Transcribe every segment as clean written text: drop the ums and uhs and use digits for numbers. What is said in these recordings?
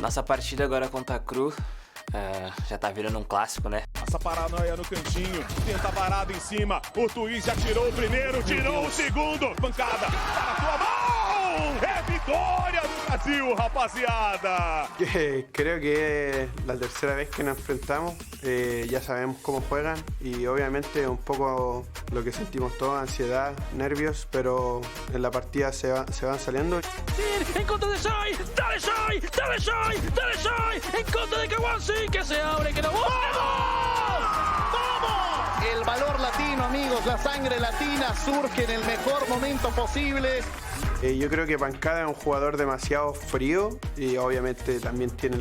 Nossa partida agora contra a KRU já tá virando clássico, né? Essa paranoia no cantinho, tenta varado em cima, o Twitch já tirou o primeiro, tirou o segundo, pancada para a tua mão! É vitória do Brasil, rapaziada! Creo que es la tercera vez que nos enfrentamos, ya sabemos cómo juegan y obviamente un poco lo que sentimos todos, ansiedad, nervios, pero en la partida se van saliendo. En contra de Shai, dale Shai, dale Shai, dale Shai, en contra de Kawansi, que se abre, que no... ¡Vamos! ¡Vamos! El valor latino, amigos, la sangre latina surge en el mejor momento posible. Yo creo que Pancada es un jugador demasiado frío y obviamente también tiene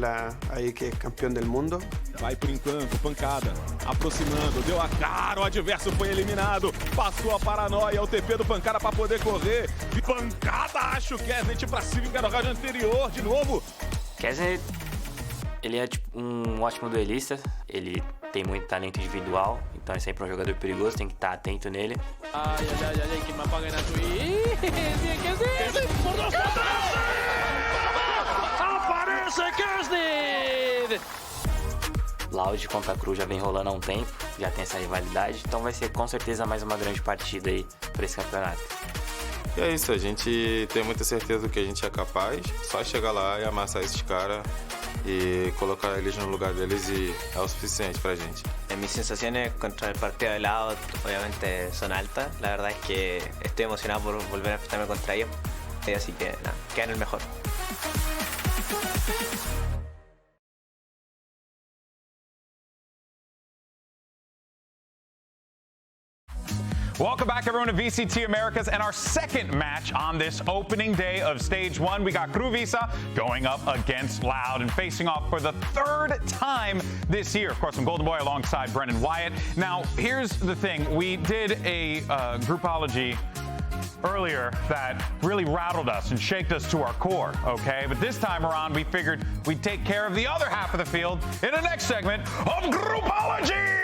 ahí que es campeón del mundo. Vai por encanto, Pancada, aproximando, deu a cara, o adverso foi eliminado, passou a paranoia, o TP do Pancada para poder correr, e Pancada acha o Kesnet pra se vingar no round anterior, de novo. Kesnet, ele é tipo um ótimo duelista, ele tem muito talento individual, então é sempre um jogador perigoso, tem que estar atento nele. Ay, que me apaguen a Twitch. Bien, Kesnet. Por dos, aparece Kesnet. Loud contra a KRU já vem rolando há um tempo, já tem essa rivalidade, então vai ser com certeza mais uma grande partida aí para esse campeonato. E é isso, a gente tem muita certeza do que a gente é capaz, só chegar lá e amassar esses caras y colocar eles no lugar deles y es lo suficiente para gente. Mis sensaciones contra el partido de lado obviamente son altas. La verdad es que estoy emocionado por volver a enfrentarme contra ellos. Así que nada, quedan el mejor. Welcome back, everyone, to VCT Americas and our second match on this opening day of Stage 1. We got KRU Visa going up against Loud and facing off for the third time this year. Of course, I'm Golden Boy alongside Brendan Wyatt. Now, here's the thing. We did a groupology earlier that really rattled us and shaked us to our core, okay? But this time around, we figured we'd take care of the other half of the field in the next segment of groupology!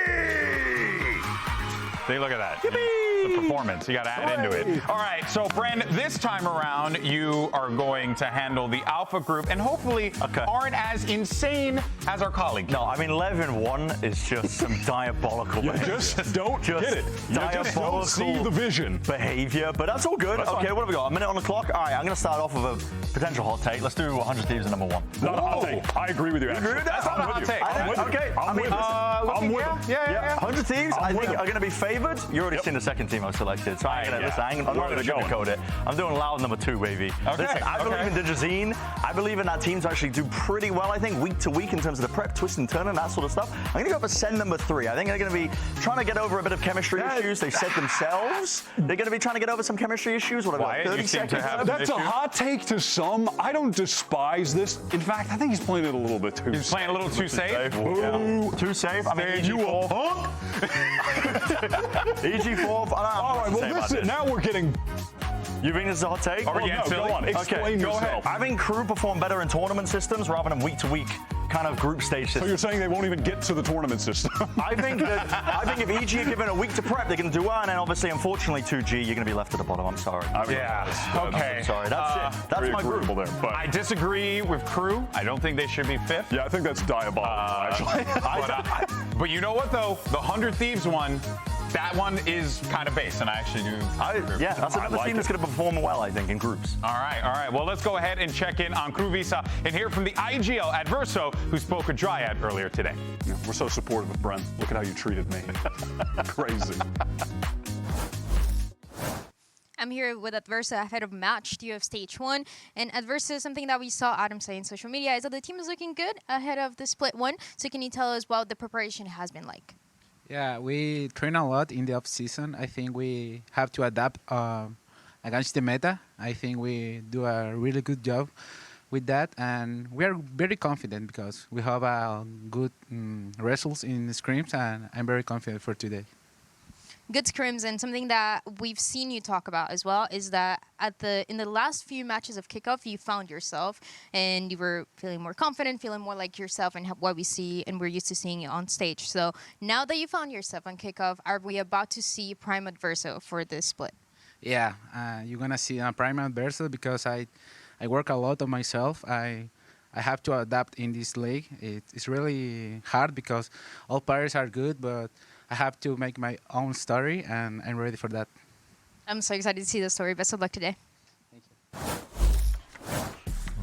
See, look at that. The performance, you got to add into it. All right, so Bren, this time around, you are going to handle the Alpha group and hopefully aren't as insane as our colleague. No, I mean, 11-1 is just some diabolical behavior. Just don't get it. You just don't see the vision. Behavior, but that's all good. That's okay, fine. what have we got? A minute on the clock? All right, I'm going to start off with a potential hot take. Let's do 100 Thieves at number 1. Not a hot take. I agree with you, actually. You agree with that? That's not a hot take. Okay, I'm with you. I'm with you. Yeah. 100 Thieves, I think, with are going to be favored. You've already seen the second team I've selected, so I'm not going to sugarcoat it. I'm doing Loud number 2, baby. Okay. Listen, I believe in Digizine. I believe in that team to actually do pretty well, I think, week to week in terms of the prep, twist and turn and that sort of stuff. I'm going to go for Send number 3. I think they're going to be trying to get over a bit of chemistry issues. They said themselves. They're going to be trying to get over some chemistry issues. What about 30 seconds? That's a hot take to some. I don't despise this. In fact, I think he's playing it a little bit too safe. He's playing a little too safe? Yeah. Too safe. I mean, EG4. EG4. All right, well, listen, now we're getting... You think this is a hot take? Are we getting silly? Go on, explain go yourself. ahead. I think KRU perform better in tournament systems rather than week-to-week kind of group stage systems. So you're saying they won't even get to the tournament system? I think if EG are given a week to prep, they're going to do well, and then obviously, unfortunately, 2G, you're going to be left at the bottom. I'm sorry. Okay. I'm sorry. That's it. That's my group. There, but I disagree with KRU. I don't think they should be 5th. yeah, I think that's diabolical, actually. But you know what, though? The 100 Thieves one, that one is kind of base, and I actually do. Yeah, that's another team that's going to perform well, I think, in groups. All right. Well, let's go ahead and check in on KRU Visa and hear from the IGL Adverso, who spoke with Dryad earlier today. Yeah, we're so supportive of Brent. Look at how you treated me. Crazy. I'm here with Adversa ahead of match 2 of Stage 1. And Adversa, something that we saw Adam say on social media is that the team is looking good ahead of the split 1. So can you tell us what the preparation has been like? Yeah, we train a lot in the off-season. I think we have to adapt against the meta. I think we do a really good job with that. And we are very confident because we have good results in the scrims, and I'm very confident for today. Good scrims, and something that we've seen you talk about as well is that in the last few matches of Kickoff, you found yourself and you were feeling more confident, feeling more like yourself, and what we see and we're used to seeing you on stage. So now that you found yourself on Kickoff, are we about to see Prime Adverso for this split? Yeah, you're gonna see a Prime Adverso because I work a lot on myself. I have to adapt in this league. It's really hard because all players are good, but I have to make my own story, and I'm ready for that. I'm so excited to see the story. Best of luck today.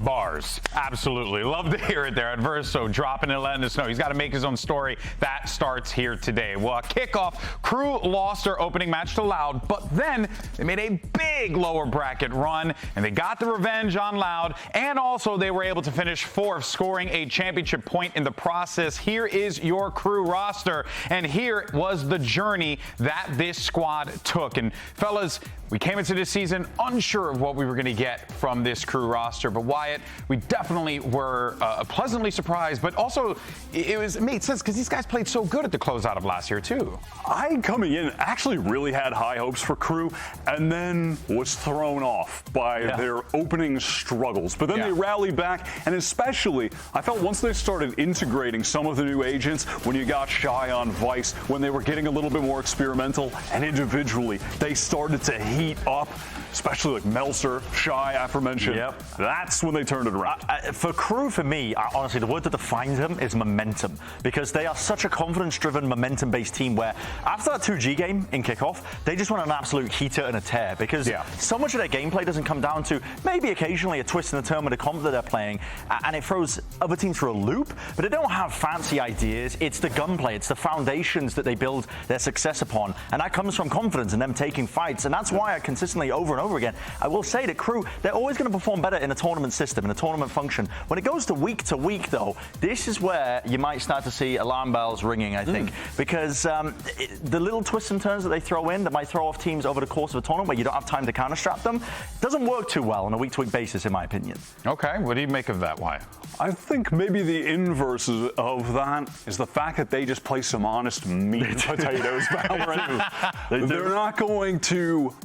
Bars. Absolutely. Love to hear it there. Adverso dropping it, letting us know. He's got to make his own story. That starts here today. Well, Kickoff, KRU lost their opening match to Loud, but then they made a big lower bracket run, and they got the revenge on Loud, and also they were able to finish 4th, scoring a championship point in the process. Here is your KRU roster, and here was the journey that this squad took. And fellas, we came into this season unsure of what we were going to get from this KRU roster, but Wyatt, we definitely were pleasantly surprised, but also it made sense because these guys played so good at the closeout of last year too. I, coming in, actually really had high hopes for KRU, and then was thrown off by their opening struggles. But then they rallied back, and especially, I felt once they started integrating some of the new agents, when you got Shy on Vice, when they were getting a little bit more experimental, and individually, they started to heat up, especially like Melser, Shy, aforementioned. That's when they turned it around. For KRU, for me, honestly, the word that defines them is momentum, because they are such a confidence-driven, momentum-based team where after that 2G game in Kickoff, they just want an absolute heater and a tear, because so much of their gameplay doesn't come down to maybe occasionally a twist in the turn with a comp that they're playing, and it throws other teams through a loop, but they don't have fancy ideas. It's the gunplay, it's the foundations that they build their success upon, and that comes from confidence and them taking fights, and that's why I consistently, over and over again, I will say that KRU, they're always going to perform better in a tournament system, in a tournament function. When it goes to week, though, this is where you might start to see alarm bells ringing, I think, because the little twists and turns that they throw in that might throw off teams over the course of a tournament where you don't have time to counter-strap them doesn't work too well on a week-to-week basis, in my opinion. Okay, what do you make of that, Wyatt? I think maybe the inverse of that is the fact that they just play some honest meat and potatoes, VALORANT. They're not going to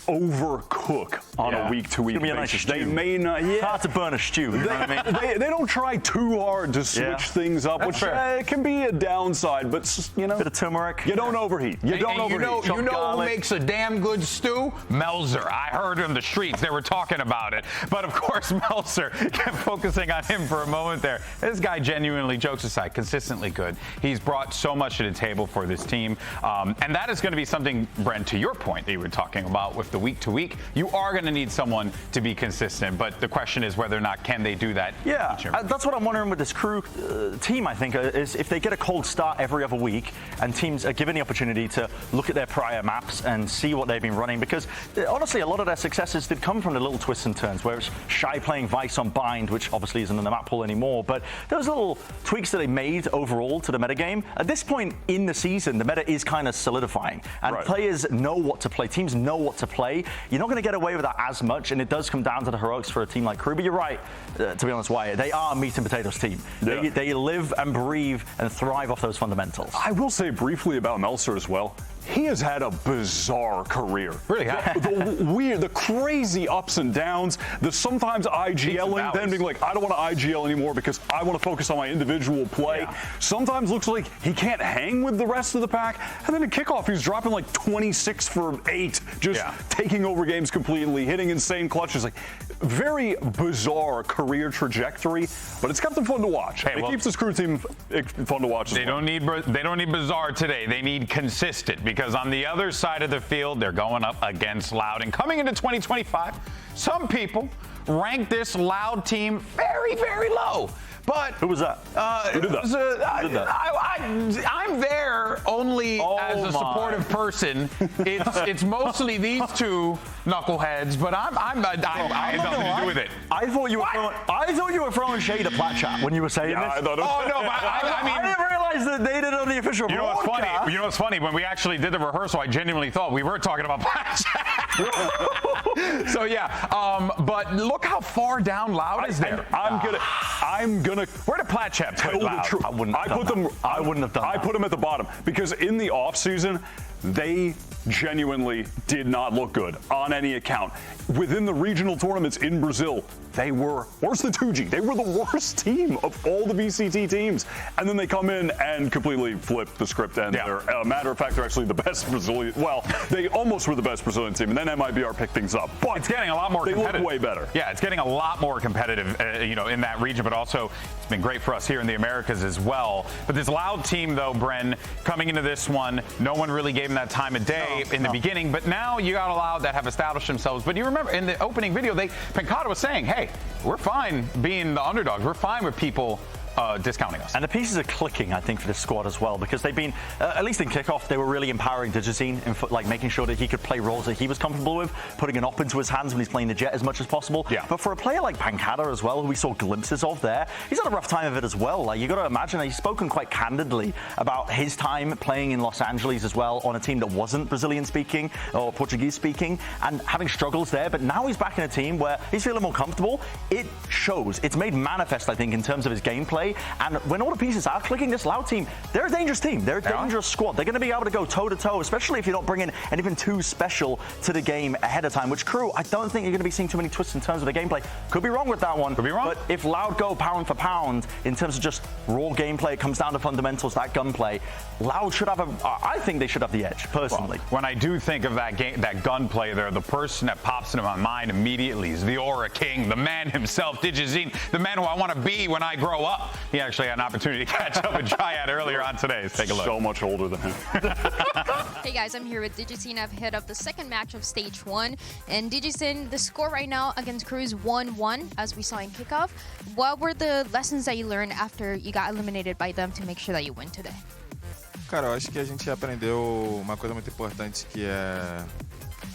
overcook on a week-to-week basis. They may not. It's hard to burn a stew. You know what I mean? They don't try too hard to switch things up, which can be a downside. But you know, bit of turmeric. You don't overheat. You don't overheat. You know who makes a damn good stew? Melser. I heard in the streets they were talking about it. But of course, Melser kept focusing on him for a moment there. This guy, genuinely, jokes aside, consistently good. He's brought so much to the table for this team, and that is going to be something, Brent, to your point that you were talking about with the week to week, you are going to need someone to be consistent, but the question is whether or not can they do that. That's what I'm wondering with this KRU team, I think, is if they get a cold start every other week and teams are given the opportunity to look at their prior maps and see what they've been running, because honestly a lot of their successes did come from the little twists and turns, where it's Shy playing Vice on Bind, which obviously isn't in the map pool anymore, but those little tweaks that they made overall to the metagame, at this point in the season, the meta is kind of solidifying, and players know what to play, teams know what to play. You're not going to get away with that as much, and it does come down to the heroics for a team like KRU. But you're right, to be honest, Wyatt. They are a meat and potatoes team. They live and breathe and thrive off those fundamentals. I will say briefly about Melser as well. He has had a bizarre career. Really have. The crazy ups and downs, the sometimes IGLing, then being like, I don't want to IGL anymore because I want to focus on my individual play. Sometimes looks like he can't hang with the rest of the pack. And then at Kickoff, he's dropping like 26 for 8, just taking over games completely, hitting insane clutches. Like, very bizarre career trajectory, but it's kept them fun to watch. It keeps this KRU team fun to watch. They don't need bizarre today. They need consistent, because on the other side of the field, they're going up against Loud. And coming into 2025, some people rank this Loud team very, very low. But who was that? Who did that? I'm there only as a supportive person. It's mostly these two knuckleheads, but I had nothing to do with it. I thought you were throwing shade at Plat Chat when you were saying this. I thought I mean, I didn't realize that they did it on the official broadcast. You know what's funny? When we actually did the rehearsal, I genuinely thought we were talking about Plat Chat. So but look how far down Loud is there. I'm gonna. Where did Plat Chat put Loud? I wouldn't have done that. I put them at the bottom because in the off season they genuinely did not look good on any account. Within the regional tournaments in Brazil, they were worse than 2G. They were the worst team of all the VCT teams. And then they come in and completely flip the script. And they're, a matter of fact, they're actually the best Brazilian. Well, they almost were the best Brazilian team. And then MIBR picked things up. But it's getting a lot more competitive. They look way better. Yeah, it's getting a lot more competitive, you know, in that region. But also, it's been great for us here in the Americas as well. But this Loud team, though, Bren, coming into this one, no one really gave them that time of day in the beginning. But now you got Loud that have established themselves. But you remember in the opening video, Pancada was saying, hey, we're fine being the underdogs. We're fine with people discounting us. And the pieces are clicking, I think, for this squad as well, because they've been, at least in Kickoff, they were really empowering Digizine, like making sure that he could play roles that he was comfortable with, putting an op into his hands when he's playing the Jet as much as possible. Yeah. But for a player like Pancada as well, who we saw glimpses of there, he's had a rough time of it as well. Like, you got to imagine, he's spoken quite candidly about his time playing in Los Angeles as well on a team that wasn't Brazilian speaking or Portuguese speaking and having struggles there. But now he's back in a team where he's feeling more comfortable. It shows. It's made manifest, I think, in terms of his gameplay. And when all the pieces are clicking, this Loud team, they're a dangerous team. They're a dangerous squad. They're going to be able to go toe-to-toe, especially if you're not bringing anything too special to the game ahead of time, which KRU, I don't think you're going to be seeing too many twists in terms of the gameplay. Could be wrong with that one. Could be wrong. But if Loud go pound for pound in terms of just raw gameplay, it comes down to fundamentals, that gunplay, Loud should have I think they should have the edge, personally. Well, when I do think of that gunplay there, the person that pops into my mind immediately is the Aura King, the man himself, Digizine, the man who I want to be when I grow up. He actually had an opportunity to catch up with Triad earlier on today. Let's take a look. So much older than him. Hey guys, I'm here with Digizine. I've hit up the second match of stage 1. And Digizine, the score right now against KRU is 1-1, as we saw in Kickoff. What were the lessons that you learned after you got eliminated by them to make sure that you win today? Cara, eu acho que a gente aprendeu uma coisa muito importante, que é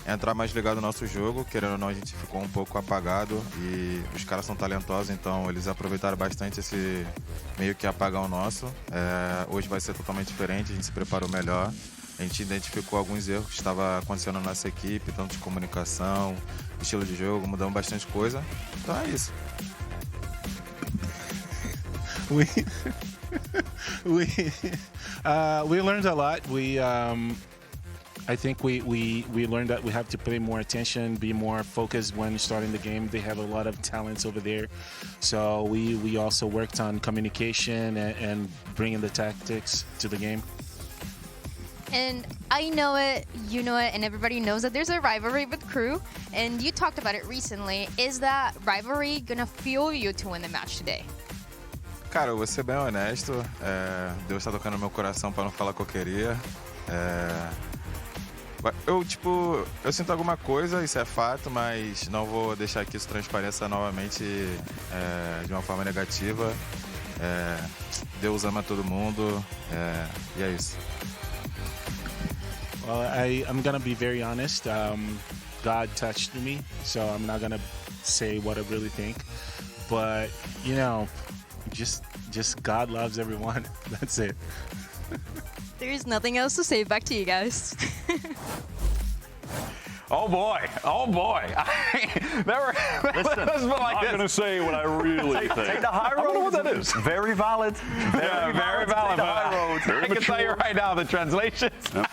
entrar mais ligado no nosso jogo. Querendo ou não, a gente ficou um pouco apagado e os caras são talentosos, então eles aproveitaram bastante esse meio que apagão nosso. Hoje vai ser totalmente diferente, a gente se preparou melhor. A gente identificou alguns erros que estavam acontecendo na nossa equipe, tanto de comunicação, estilo de jogo, mudamos bastante coisa. Então é isso. We learned a lot. I think we learned that we have to pay more attention, be more focused when starting the game. They have a lot of talents over there, so we also worked on communication and bringing the tactics to the game. And I know it, you know it, and everybody knows that there's a rivalry with KRU, and you talked about it recently. Is that rivalry gonna fuel you to win the match today? Cara, eu vou ser bem honesto. Deus está tocando no meu coração para não falar que eu queria. Eu sinto alguma coisa, isso é fato, mas não vou deixar que isso transpareça novamente de uma forma negativa. Deus ama todo mundo, e é isso. Well, I'm gonna be very honest. God touched me, so I'm not gonna say what I really think. But you know, just God loves everyone. That's it. There's nothing else to say. Back to you guys. Oh boy! Listen, I'm not going to say what I really think. Take the high road. I wonder what that is. Very valid. Very valid. Take the high road. I can tell you right now, the translations. Yep.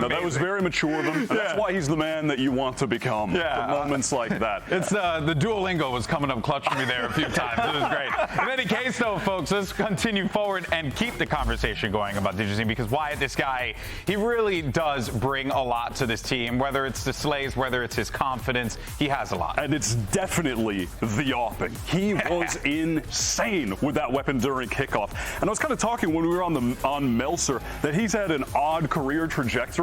No, that was very mature of him. And that's why he's the man that you want to become. Yeah. The moments like that. It's the Duolingo was coming up clutch for me there a few times. It was great. In any case, though, folks, let's continue forward and keep the conversation going about Digizine, because Wyatt, this guy, he really does bring a lot to this team. Whether it's the slays, whether it's his confidence, he has a lot. And it's definitely the opping. He was insane with that weapon during Kickoff. And I was kind of talking when we were on Meltzer that he's had an odd career trajectory.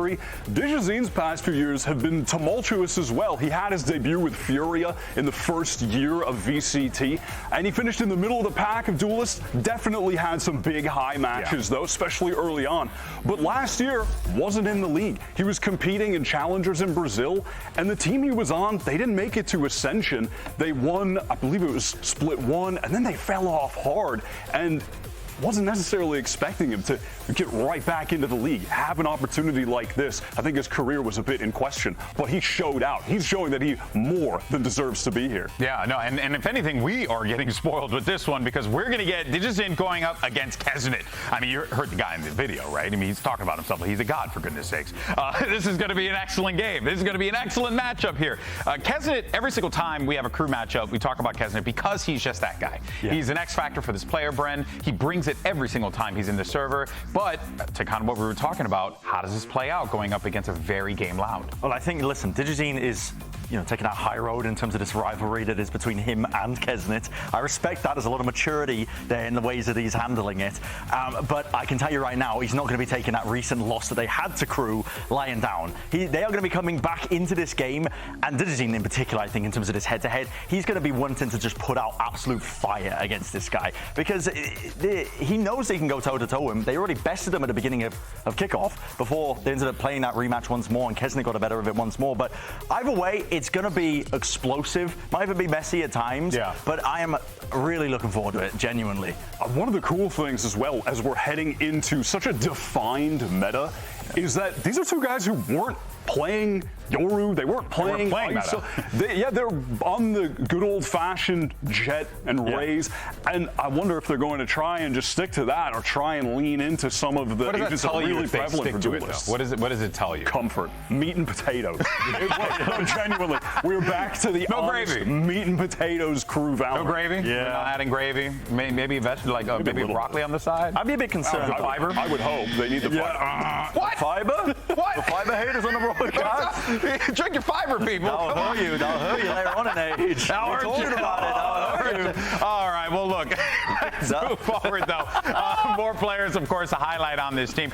Digizine's past few years have been tumultuous as well. He had his debut with Furia in the first year of VCT, and he finished in the middle of the pack of duelists. Definitely had some big high matches though, especially early on. But last year wasn't in the league. He was competing in challengers in Brazil, and the team he was on, they didn't make it to Ascension. They won, I believe it was split 1, and then they fell off hard. And wasn't necessarily expecting him to get right back into the league, have an opportunity like this. I think his career was a bit in question, but he showed out. He's showing that he more than deserves to be here. Yeah, no, and if anything, we are getting spoiled with this one because we're going to get Digizin going up against Keznit. I mean, you heard the guy in the video, right? I mean, he's talking about himself. He's a god, for goodness sakes. This is going to be an excellent game. This is going to be an excellent matchup here. Keznit, every single time we have a crew matchup, we talk about Keznit because he's just that guy. Yeah. He's an X factor for this player, Bren. He brings it every single time he's in the server. But to kind of what we were talking about, how does this play out going up against a very game Loud? Well, I think, listen, Digizin is, taking that high road in terms of this rivalry that is between him and Keznit. I respect that. There's a lot of maturity there in the ways that he's handling it. But I can tell you right now, he's not going to be taking that recent loss that they had to Crew lying down. They are going to be coming back into this game, and Digizin in particular, I think, in terms of this head-to-head, he's going to be wanting to just put out absolute fire against this guy because he knows they can go toe-to-toe with him. They already bested him at the beginning of Kickoff before they ended up playing that rematch once more, and Keznit got the better of it once more. But either way, it's going to be explosive. Might even be messy at times, but I am really looking forward to it, genuinely. One of the cool things as well, as we're heading into such a defined meta, is that these are two guys who weren't playing Yoru, they weren't playing meta. They're on the good old-fashioned Jet and Raze, and I wonder if they're going to try and just stick to that or try and lean into some of the agents that are really prevalent for duelists. What does it tell you? Comfort. Meat and potatoes. No, genuinely. We're back to the gravy. Meat and potatoes crew VALORANT. No gravy? Yeah. We're not adding gravy? Maybe maybe broccoli on the side? I'd be a bit concerned. Fiber? I would hope. They need the fiber. What? Fiber? What? The fiber haters on the broadcast? Drink your fiber, people. That'll hurt you later on in age. That'll hurt you. That'll hurt you. All right, well, look, let's move forward, though. More players, of course, to highlight on this team.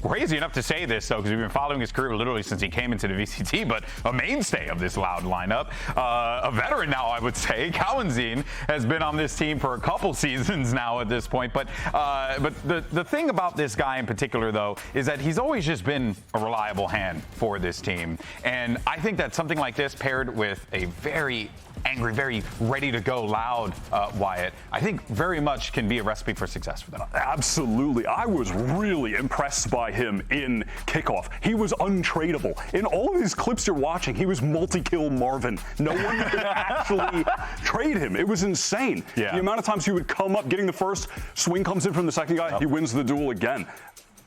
Crazy enough to say this, though, because we've been following his career literally since he came into the VCT, but a mainstay of this Loud lineup. A veteran now, I would say. Cowanzine has been on this team for a couple seasons now at this point. But the thing about this guy in particular, though, is that he's always just been a reliable hand for this team. And I think that something like this paired with a very angry, very ready to go Loud Wyatt, I think very much can be a recipe for success for them. Absolutely. I was really impressed by him in Kickoff. He was untradeable. In all of these clips you're watching, he was multi-kill Marvin. No one could actually trade him. It was insane. Yeah. The amount of times he would come up getting the first, swing comes in from the second guy, he wins the duel again.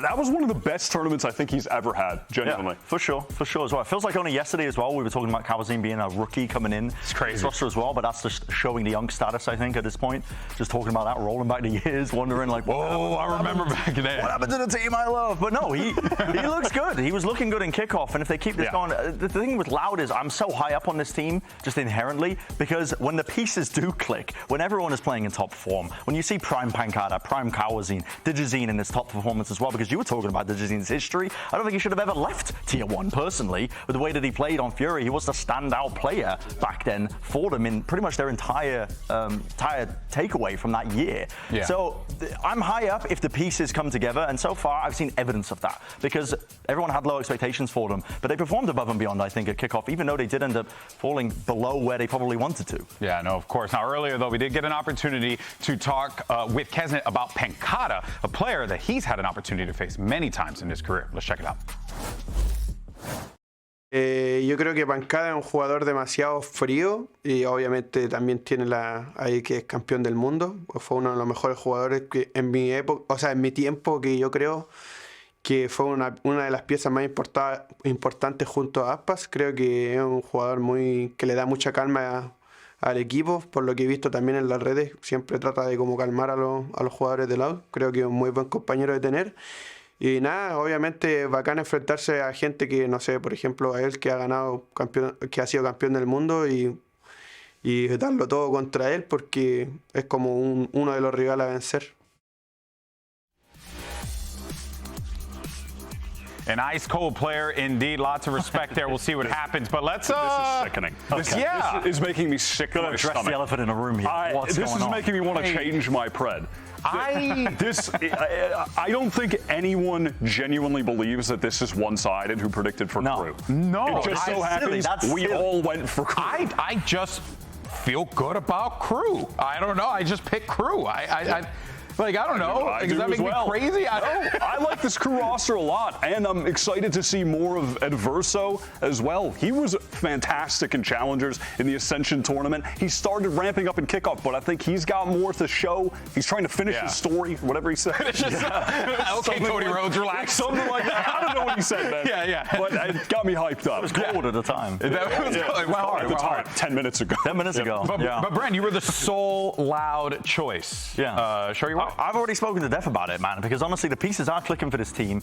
That was one of the best tournaments I think he's ever had, genuinely. Yeah, for sure as well. It feels like only yesterday as well, we were talking about Cowanzine being a rookie coming in. It's crazy. Roster as well, but that's just showing the young status, I think, at this point. Just talking about that, rolling back the years, wondering like, whoa, I remember back then. What happened to the team I love? But no, he looks good. He was looking good in Kickoff, and if they keep this going, the thing with Loud is I'm so high up on this team, just inherently, because when the pieces do click, when everyone is playing in top form, when you see Prime Pancada, Prime Cowanzine, Digizin in his top performance as well, because you were talking about Digizin's history. I don't think he should have ever left Tier 1, personally, with the way that he played on Fury. He was the standout player back then for them in pretty much their entire takeaway from that year. Yeah. So I'm high up if the pieces come together, and so far I've seen evidence of that, because everyone had low expectations for them, but they performed above and beyond, I think, at Kickoff, even though they did end up falling below where they probably wanted to. Yeah, no, of course. Now, earlier, though, we did get an opportunity to talk with Keznit about Pancada, a player that he's had an opportunity to face many times in his career. Let's check it out. Yo creo que Pancada es un jugador demasiado frío y obviamente también tiene ahí que es campeón del mundo. Fue uno de los mejores jugadores que en mi época, o sea, en mi tiempo, que yo creo que fue una de las piezas más importantes junto a Aspas. Creo que es un jugador que le da mucha calma al equipo, por lo que he visto también en las redes. Siempre trata de como calmar a los jugadores de Loud. Creo que es un muy buen compañero de tener. Y nada, obviamente bacán enfrentarse a gente que, no sé, por ejemplo, a él que ha ganado que ha sido campeón del mundo y darlo todo contra él, porque es como uno de los rivales a vencer. An ice cold player indeed. Lots of respect there. We'll see what happens. But let's. This is sickening. This is making me sick to my Address stomach. the elephant in the room here. This is making me want to change my pred. I don't think anyone genuinely believes that this is one-sided who predicted for Crew. No. It just so happens we all went for Crew. I just feel good about KRU. I don't know. I just picked KRU. I don't know. Does that make me crazy? I like this KRU roster a lot, and I'm excited to see more of Adverso as well. He was fantastic in Challengers in the Ascension tournament. He started ramping up in Kickoff, but I think he's got more to show. He's trying to finish his story, whatever he said. Okay, Cody Rhodes, relax. Something like that. I don't know what he said, man. Yeah. But it got me hyped up. It was cold at the time. At the time, 10 minutes ago. 10 minutes ago. But Brent, you were the sole Loud choice. Yeah. Show you what? I've already spoken to Def about it, man, because honestly, the pieces are clicking for this team.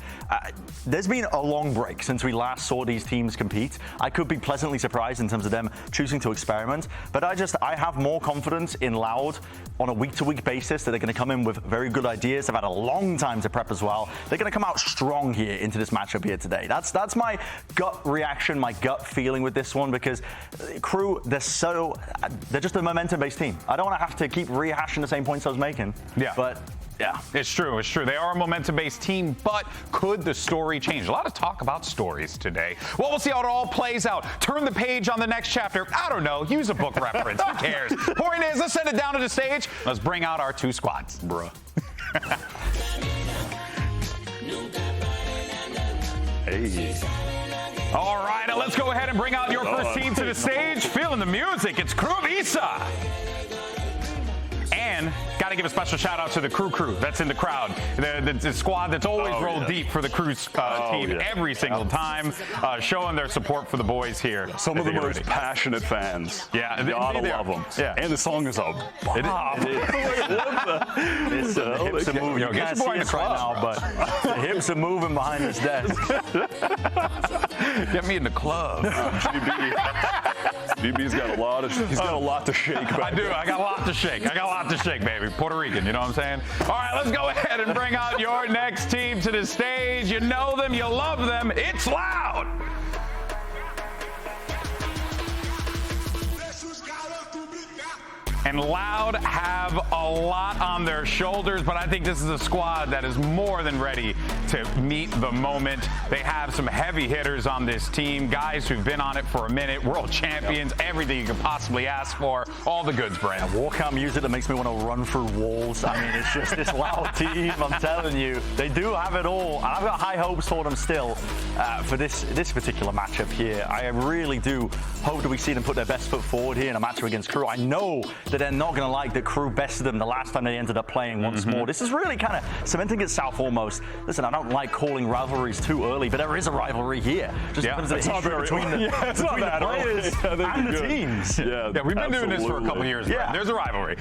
There's been a long break since we last saw these teams compete. I could be pleasantly surprised in terms of them choosing to experiment, but I have more confidence in Loud on a week-to-week basis that they're going to come in with very good ideas. They've had a long time to prep as well. They're going to come out strong here into this matchup here today. That's my gut reaction, my gut feeling with this one, because KRU, they're just a momentum-based team. I don't want to have to keep rehashing the same points I was making. Yeah. But yeah. It's true. They are a momentum-based team, but could the story change? A lot of talk about stories today. Well, we'll see how it all plays out. Turn the page on the next chapter. I don't know. Use a book reference. Who cares? Point is, let's send it down to the stage. Let's bring out our two squads. Bruh. Hey. All right, now let's go ahead and bring out your first team to the stage. Feeling the music. It's KRU Visa. And got to give a special shout out to the KRU crew that's in the crowd. The squad that's always rolled deep for the KRU team every single time, showing their support for the boys here. Some of the most passionate fans. Yeah, gotta love them. Yeah. And the song is a bop. It's the hips are moving. You can't see us right now, but the hips are moving behind this desk. Get me in the club. GB's got a lot to shake. I do. I got a lot to shake. Baby. Puerto Rican, you know what I'm saying? All right, let's go ahead and bring out your next team to the stage. You know them, you love them. It's Loud. And Loud have a lot on their shoulders, but I think this is a squad that is more than ready to meet the moment. They have some heavy hitters on this team, guys who've been on it for a minute, world champions, everything you could possibly ask for, all the goods, Brand. Walkout music that makes me want to run through walls. I mean, it's just this Loud team, I'm telling you. They do have it all, and I've got high hopes for them still for this particular matchup here. I really do hope that we see them put their best foot forward here in a matchup against KRU. I know that they're not going to like that KRU bested them the last time they ended up playing once more. This is really kind of cementing itself almost. Listen, I don't like calling rivalries too early, but there is a rivalry here. Just in terms of the history between the players and the teams. Yeah, we've been doing this for a couple of years. Yeah. There's a rivalry.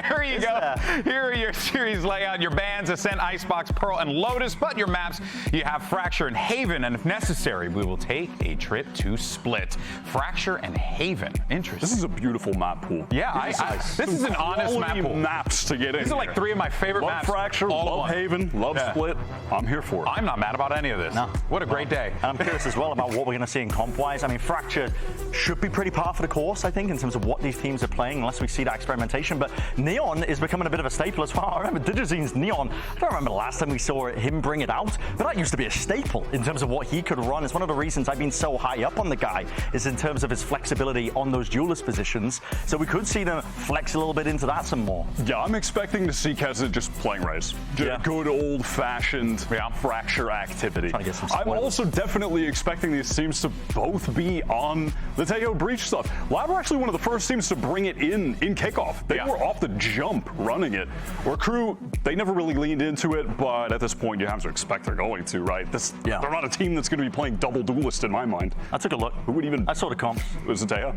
Here you go. Here are your series layout. Your bands, Ascent, Icebox, Pearl, and Lotus. But your maps, you have Fracture and Haven. And if necessary, we will take a trip to Split. Fracture and Haven. Interesting. This is a beautiful map pool. Yeah, this is an honest map pool. Maps to get in. These are like three of my favorite love maps. Fracture, love Haven, love Split. I'm here for it. I'm not mad about any of this. No. What a great day. And I'm curious as well about what we're going to see in comp-wise. I mean, Fracture should be pretty par for the course, I think, in terms of what these teams are playing, unless we see that experimentation. But Neon is becoming a bit of a staple as well. I remember Digizine's Neon. I don't remember the last time we saw him bring it out, but that used to be a staple in terms of what he could run. It's one of the reasons I've been so high up on the guy, is in terms of his flexibility on those duelist positions. So we could see them flex a little bit into that some more. Yeah, I'm expecting to see Keza just playing Raze. Good old-fashioned Fracture activity. Trying to get some I'm also definitely expecting these teams to both be on the Teo Breach stuff. Loud were actually one of the first teams to bring it in Kickoff. They were off the jump running it. Where KRU, they never really leaned into it, but at this point you have to expect they're going to, right? They're not a team that's going to be playing double duelist in my mind. I took a look. Who would even... I saw the comps. Was it Teo?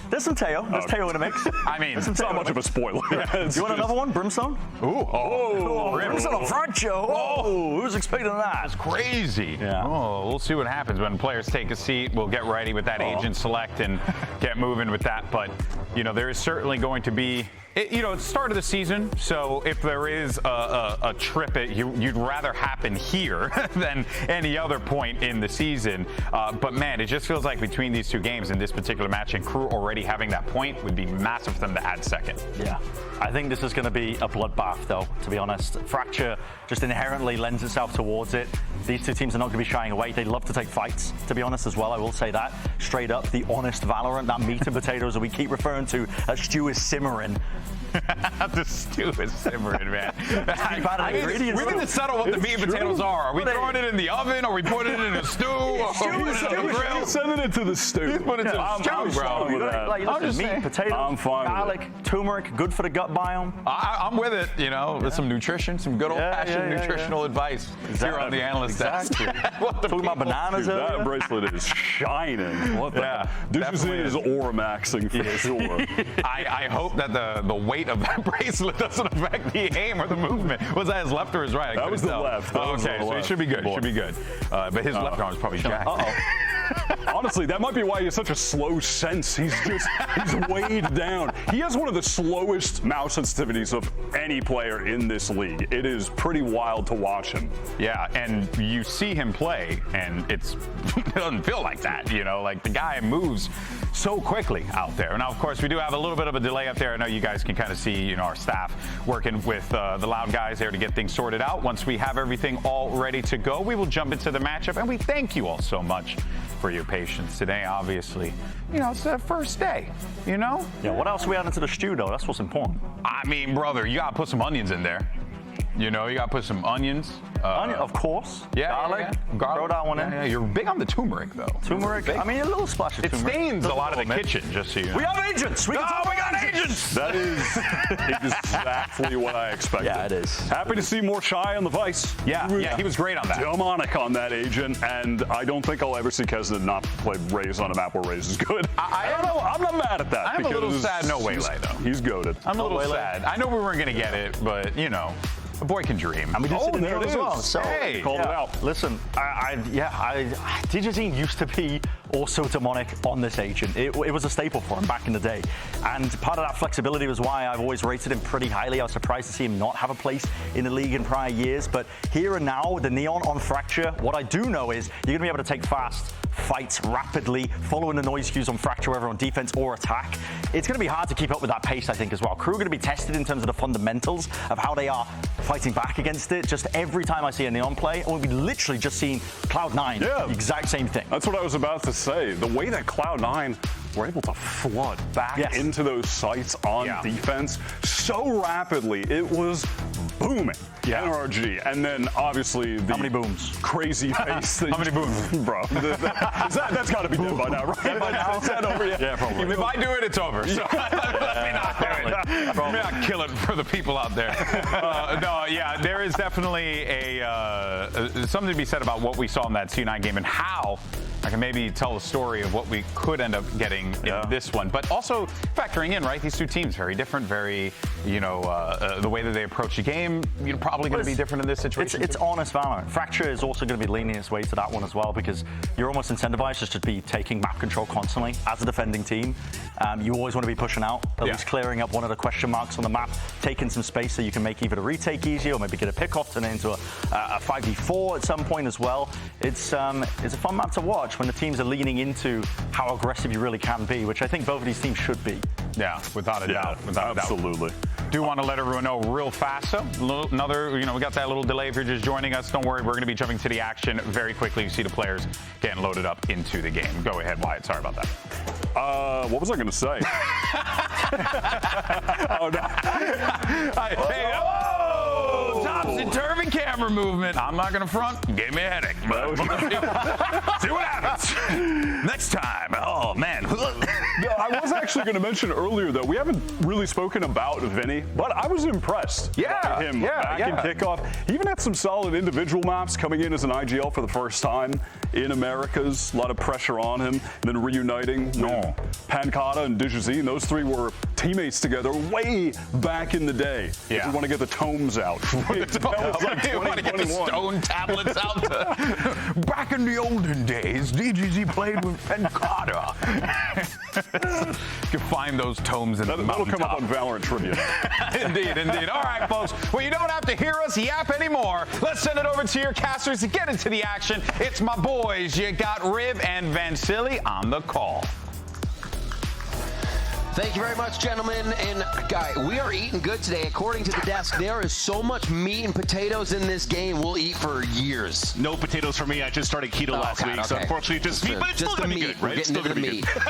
There's some Teo. There's Teo in the mix. I mean, it's not much of a spoiler. You want another one? Brimstone? Brimstone on Fracture. Oh, who's expecting that? That's crazy. Yeah. Oh, we'll see what happens when players take a seat. We'll get ready with that agent select and get moving with that. But, you know, there is certainly going to be You know, it's the start of the season, so if there is a trip you'd rather happen here than any other point in the season. But man, it just feels like between these two games in this particular match and KRU already having that point would be massive for them to add second. Yeah. I think this is going to be a bloodbath, though, to be honest. Fracture just inherently lends itself towards it. These two teams are not going to be shying away. They love to take fights, to be honest, as well. I will say that. Straight up, the honest Valorant, that meat and potatoes that we keep referring to, that stew is simmering. The stew is simmering, man. We need to settle what the meat and potatoes are. Are we throwing it in the oven? Are we putting it in a stew? Or are we putting it in the grill? He's sending it to the stew. He's putting it to the stew, bro. Like, listen, meat, potatoes, garlic, turmeric, good for the gut biome. I'm with it, you know, with some nutrition, some good old-fashioned nutritional advice here on the analyst desk. Talking about bananas. Dude, that bracelet is shining. What the? This is aura-maxing for sure. I hope that the weight of that bracelet doesn't affect the aim or the movement. Was that his left or his right? That was the left. Okay, so he should be good. Should be good. But his left arm is probably jacked. Honestly, that might be why he has such a slow sense. He's weighed down. He has one of the slowest mouse sensitivities of any player in this league. It is pretty wild to watch him. Yeah, and you see him play, and it doesn't feel like that. You know, like the guy moves so quickly out there. Now, of course, we do have a little bit of a delay up there. I know you guys can kind of see, you know, our staff working with the loud guys there to get things sorted out. Once we have everything all ready to go, we will jump into the matchup, and we thank you all so much for your patience today. Obviously, you know, it's the first day, you know? Yeah, what else are we adding to the stew, though? That's what's important. I mean, brother, you gotta put some onions in there. You know, you gotta put some onions. Onion, of course. Yeah, garlic. Garlic. Throw that one in. Yeah, you're big on the turmeric, though. Turmeric. I mean, a little splash of turmeric. It stains a lot of the kitchen, just so you know. We have agents. We got agents. That is exactly what I expected. Yeah, it is. Happy to see more Shy on the Vice. Yeah, he was great on that. Demonic on that agent, and I don't think I'll ever see Kesna not play Raze on a map where Raze is good. I don't know. I'm not mad at that. I'm a little sad. No Waylay, though. He's goated. I'm a little sad. I know we weren't gonna get it, but you know. A boy can dream. And we did sit in there as well. So hey, called it out. Listen, Digizine used to be also demonic on this agent. It was a staple for him back in the day. And part of that flexibility was why I've always rated him pretty highly. I was surprised to see him not have a place in the league in prior years. But here and now, the Neon on Fracture, what I do know is you're going to be able to take fast fights rapidly, following the noise cues on Fracture, whether on defense or attack. It's going to be hard to keep up with that pace, I think, as well. KRU are going to be tested in terms of the fundamentals of how they are fighting back against it. Just every time I see a Neon play, and we've literally just seen Cloud9, the exact same thing. That's what I was about to say. The way that Cloud9 were able to flood back into those sites on defense so rapidly, it was booming. NRG, and then obviously the how many booms? Crazy face. How many booms, bro? That's got to be dead by now, right? Dead by now? Is that over yet? Yeah, probably. If I do it, it's over. So let me not do it. Let me not kill it for the people out there. There is definitely something to be said about what we saw in that C9 game and how I can maybe tell a story of what we could end up getting in this one. But also factoring in, right, these two teams, very different, very, you know, the way that they approach the game, you're probably going to be different in this situation. It's honest Valorant. Fracture is also going to be leaning its way to that one as well because you're almost incentivized just to be taking map control constantly as a defending team. You always want to be pushing out, at least clearing up one of the question marks on the map, taking some space so you can make either a retake easier or maybe get a pick-off, turn it into a 5v4 at some point as well. It's a fun map to watch when the teams are leaning into how aggressive you really can be, which I think both of these teams should be. Yeah, without a doubt. Absolutely. Do want to let everyone know real fast, though. We got that little delay if you're just joining us. Don't worry, we're going to be jumping to the action very quickly. You see the players getting loaded up into the game. Go ahead, Wyatt. Sorry about that. What was I going to say? Oh, no. Topsy-turvy camera movement. I'm not going to front. Gave me a headache. But see what happens. Next time. Oh, man. I was actually going to mention earlier, though, we haven't really spoken about Vinny, but I was impressed by him back in Kickoff. He even had some solid individual maps coming in as an IGL for the first time in Americas. A lot of pressure on him. And then reuniting with Pancata and Digizine. Those three were teammates together way back in the day. Yeah. If you want to get the tomes out. That was like You want to get the 2021. stone tablets out? Back in the olden days, DGZ played with Pancada. You can find those tomes in the That'll come up on VALORANT Trivia. Indeed, indeed. All right, folks. Well, you don't have to hear us yap anymore. Let's send it over to your casters to get into the action. It's my boys. You got Rib and Vansili on the call. Thank you very much, gentlemen. And, guy, we are eating good today. According to the desk, there is so much meat and potatoes in this game we'll eat for years. No potatoes for me. I just started keto last week, so unfortunately just meat, but it's still going to be good, right? It's still going to be good.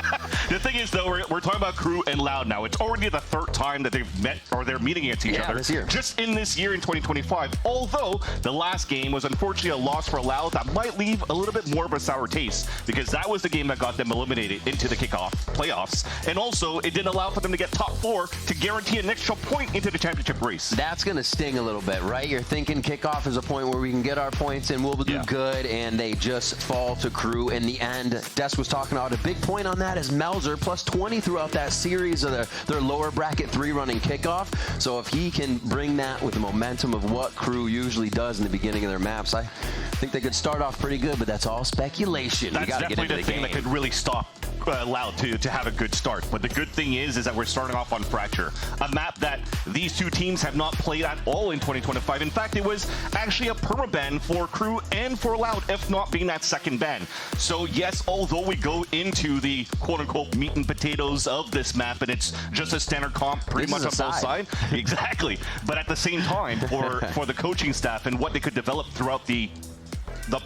The thing is, though, we're talking about KRU and Loud now. It's already the third time that they've met or they're meeting against each other. This year. Just in this year in 2025. Although the last game was unfortunately a loss for Loud that might leave a little bit more of a sour taste because that was the game that got them eliminated into the kickoff playoffs. And also, it didn't allow for them to get top 4 to guarantee an extra point into the championship race. That's going to sting a little bit, right? You're thinking kickoff is a point where we can get our points and we'll do good, and they just fall to KRU in the end. Des was talking about a big point on that is Melzer plus 20 throughout that series of their lower bracket 3 running kickoff. So if he can bring that with the momentum of what KRU usually does in the beginning of their maps, I think they could start off pretty good, but that's all speculation. That's we got to get into definitely the thing that could really stop Loud to have a good start. But the good thing is that we're starting off on Fracture, a map that these two teams have not played at all in 2025. In fact, it was actually a permaban for KRU and for Loud, if not being that second ban. So yes, although we go into the quote-unquote meat and potatoes of this map, and it's just a standard comp pretty much on both sides. Exactly. But at the same time, for the coaching staff and what they could develop throughout the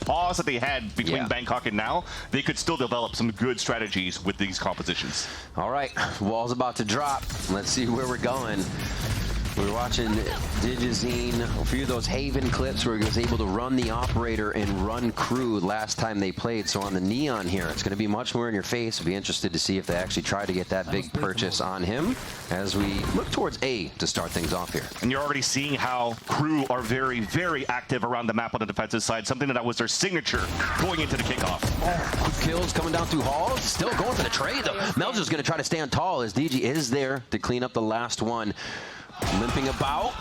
pause that they had between Bangkok and now, they could still develop some good strategies with these compositions. All right, wall's about to drop. Let's see where we're going. We're watching Digizine, a few of those Haven clips where he was able to run the operator and run KRU last time they played. So on the Neon here, it's going to be much more in your face. We'll be interested to see if they actually try to get that big purchase on him as we look towards A to start things off here. And you're already seeing how KRU are very, very active around the map on the defensive side, something that was their signature going into the kickoff. Quick kills coming down through halls, still going for the trade though. Melzer's going to try to stand tall as DG is there to clean up the last one. Limping about.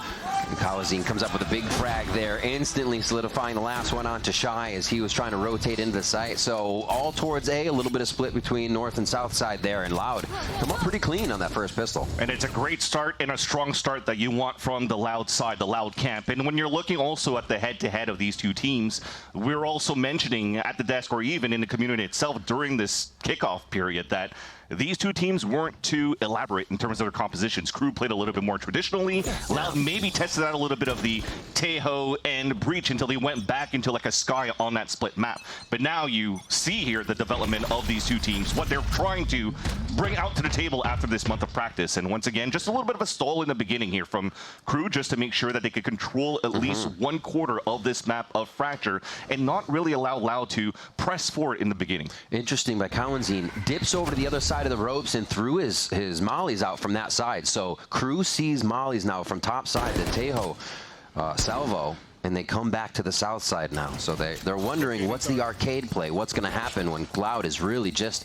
Kawazine comes up with a big frag there, instantly solidifying the last one onto Shy as he was trying to rotate into the site. So all towards A, a little bit of split between north and south side there, and Loud come up pretty clean on that first pistol. And it's a great start and a strong start that you want from the Loud side, the Loud camp. And when you're looking also at the head-to-head of these two teams, we're also mentioning at the desk or even in the community itself during this kickoff period that these two teams weren't too elaborate in terms of their compositions. KRU played a little bit more traditionally. Loud maybe tested out a little bit of the Tejo and Breach until they went back into like a Sky on that split map. But now you see here the development of these two teams, what they're trying to bring out to the table after this month of practice. And once again, just a little bit of a stall in the beginning here from KRU just to make sure that they could control at least 1/4 of this map of Fracture and not really allow Loud to press forward in the beginning. Interesting, but Kawazine dips over to the other side of the ropes and threw his mollies out from that side. So KRU sees mollies now from top side, the Tejo salvo, and they come back to the south side now. So they're wondering what's the arcade play, what's going to happen when Loud is really just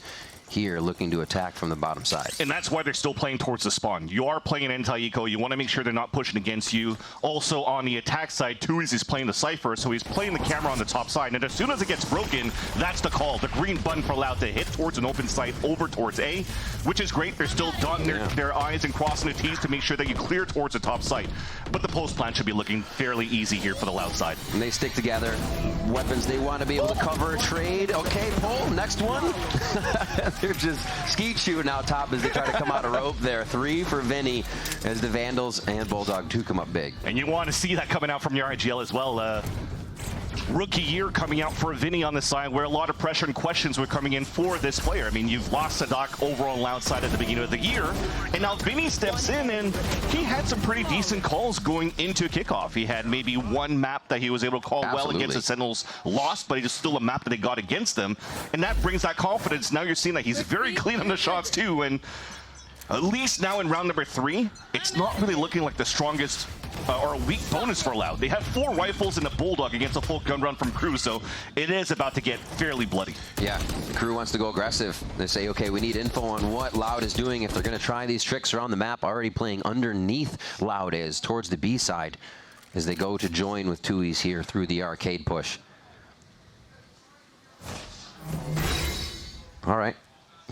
here looking to attack from the bottom side. And that's why they're still playing towards the spawn. You are playing an anti-eco. You want to make sure they're not pushing against you. Also on the attack side, Tui's is playing the Cypher, so he's playing the camera on the top side. And as soon as it gets broken, that's the call. The green button for Loud to hit towards an open site over towards A, which is great. They're still dotting their I's and crossing the T's to make sure that you clear towards the top site. But the post plan should be looking fairly easy here for the Loud side. And they stick together. Weapons they want to be able to cover, trade. Okay, pull, next one. They're just skeet shooting out top as they try to come out of rope there. 3 for Vinny as the Vandals and Bulldog 2 come up big. And you want to see that coming out from your IGL as well. Rookie year coming out for Vinny on the side where a lot of pressure and questions were coming in for this player. I mean, you've lost Sadak over on Loud side at the beginning of the year, and now Vinny steps in and he had some pretty decent calls going into kickoff. He had maybe one map that he was able to call well against the Sentinels, lost, but it's still a map that they got against them, and that brings that confidence. Now you're seeing that he's very clean on the shots too, and at least now in round number 3, it's not really looking like the strongest or a weak bonus for Loud. They have 4 rifles and a Bulldog against a full gun run from KRU, so it is about to get fairly bloody. Yeah, KRU wants to go aggressive. They say, okay, we need info on what Loud is doing if they're going to try these tricks around the map. Already playing underneath Loud is towards the B side as they go to join with Tui's here through the arcade push. All right.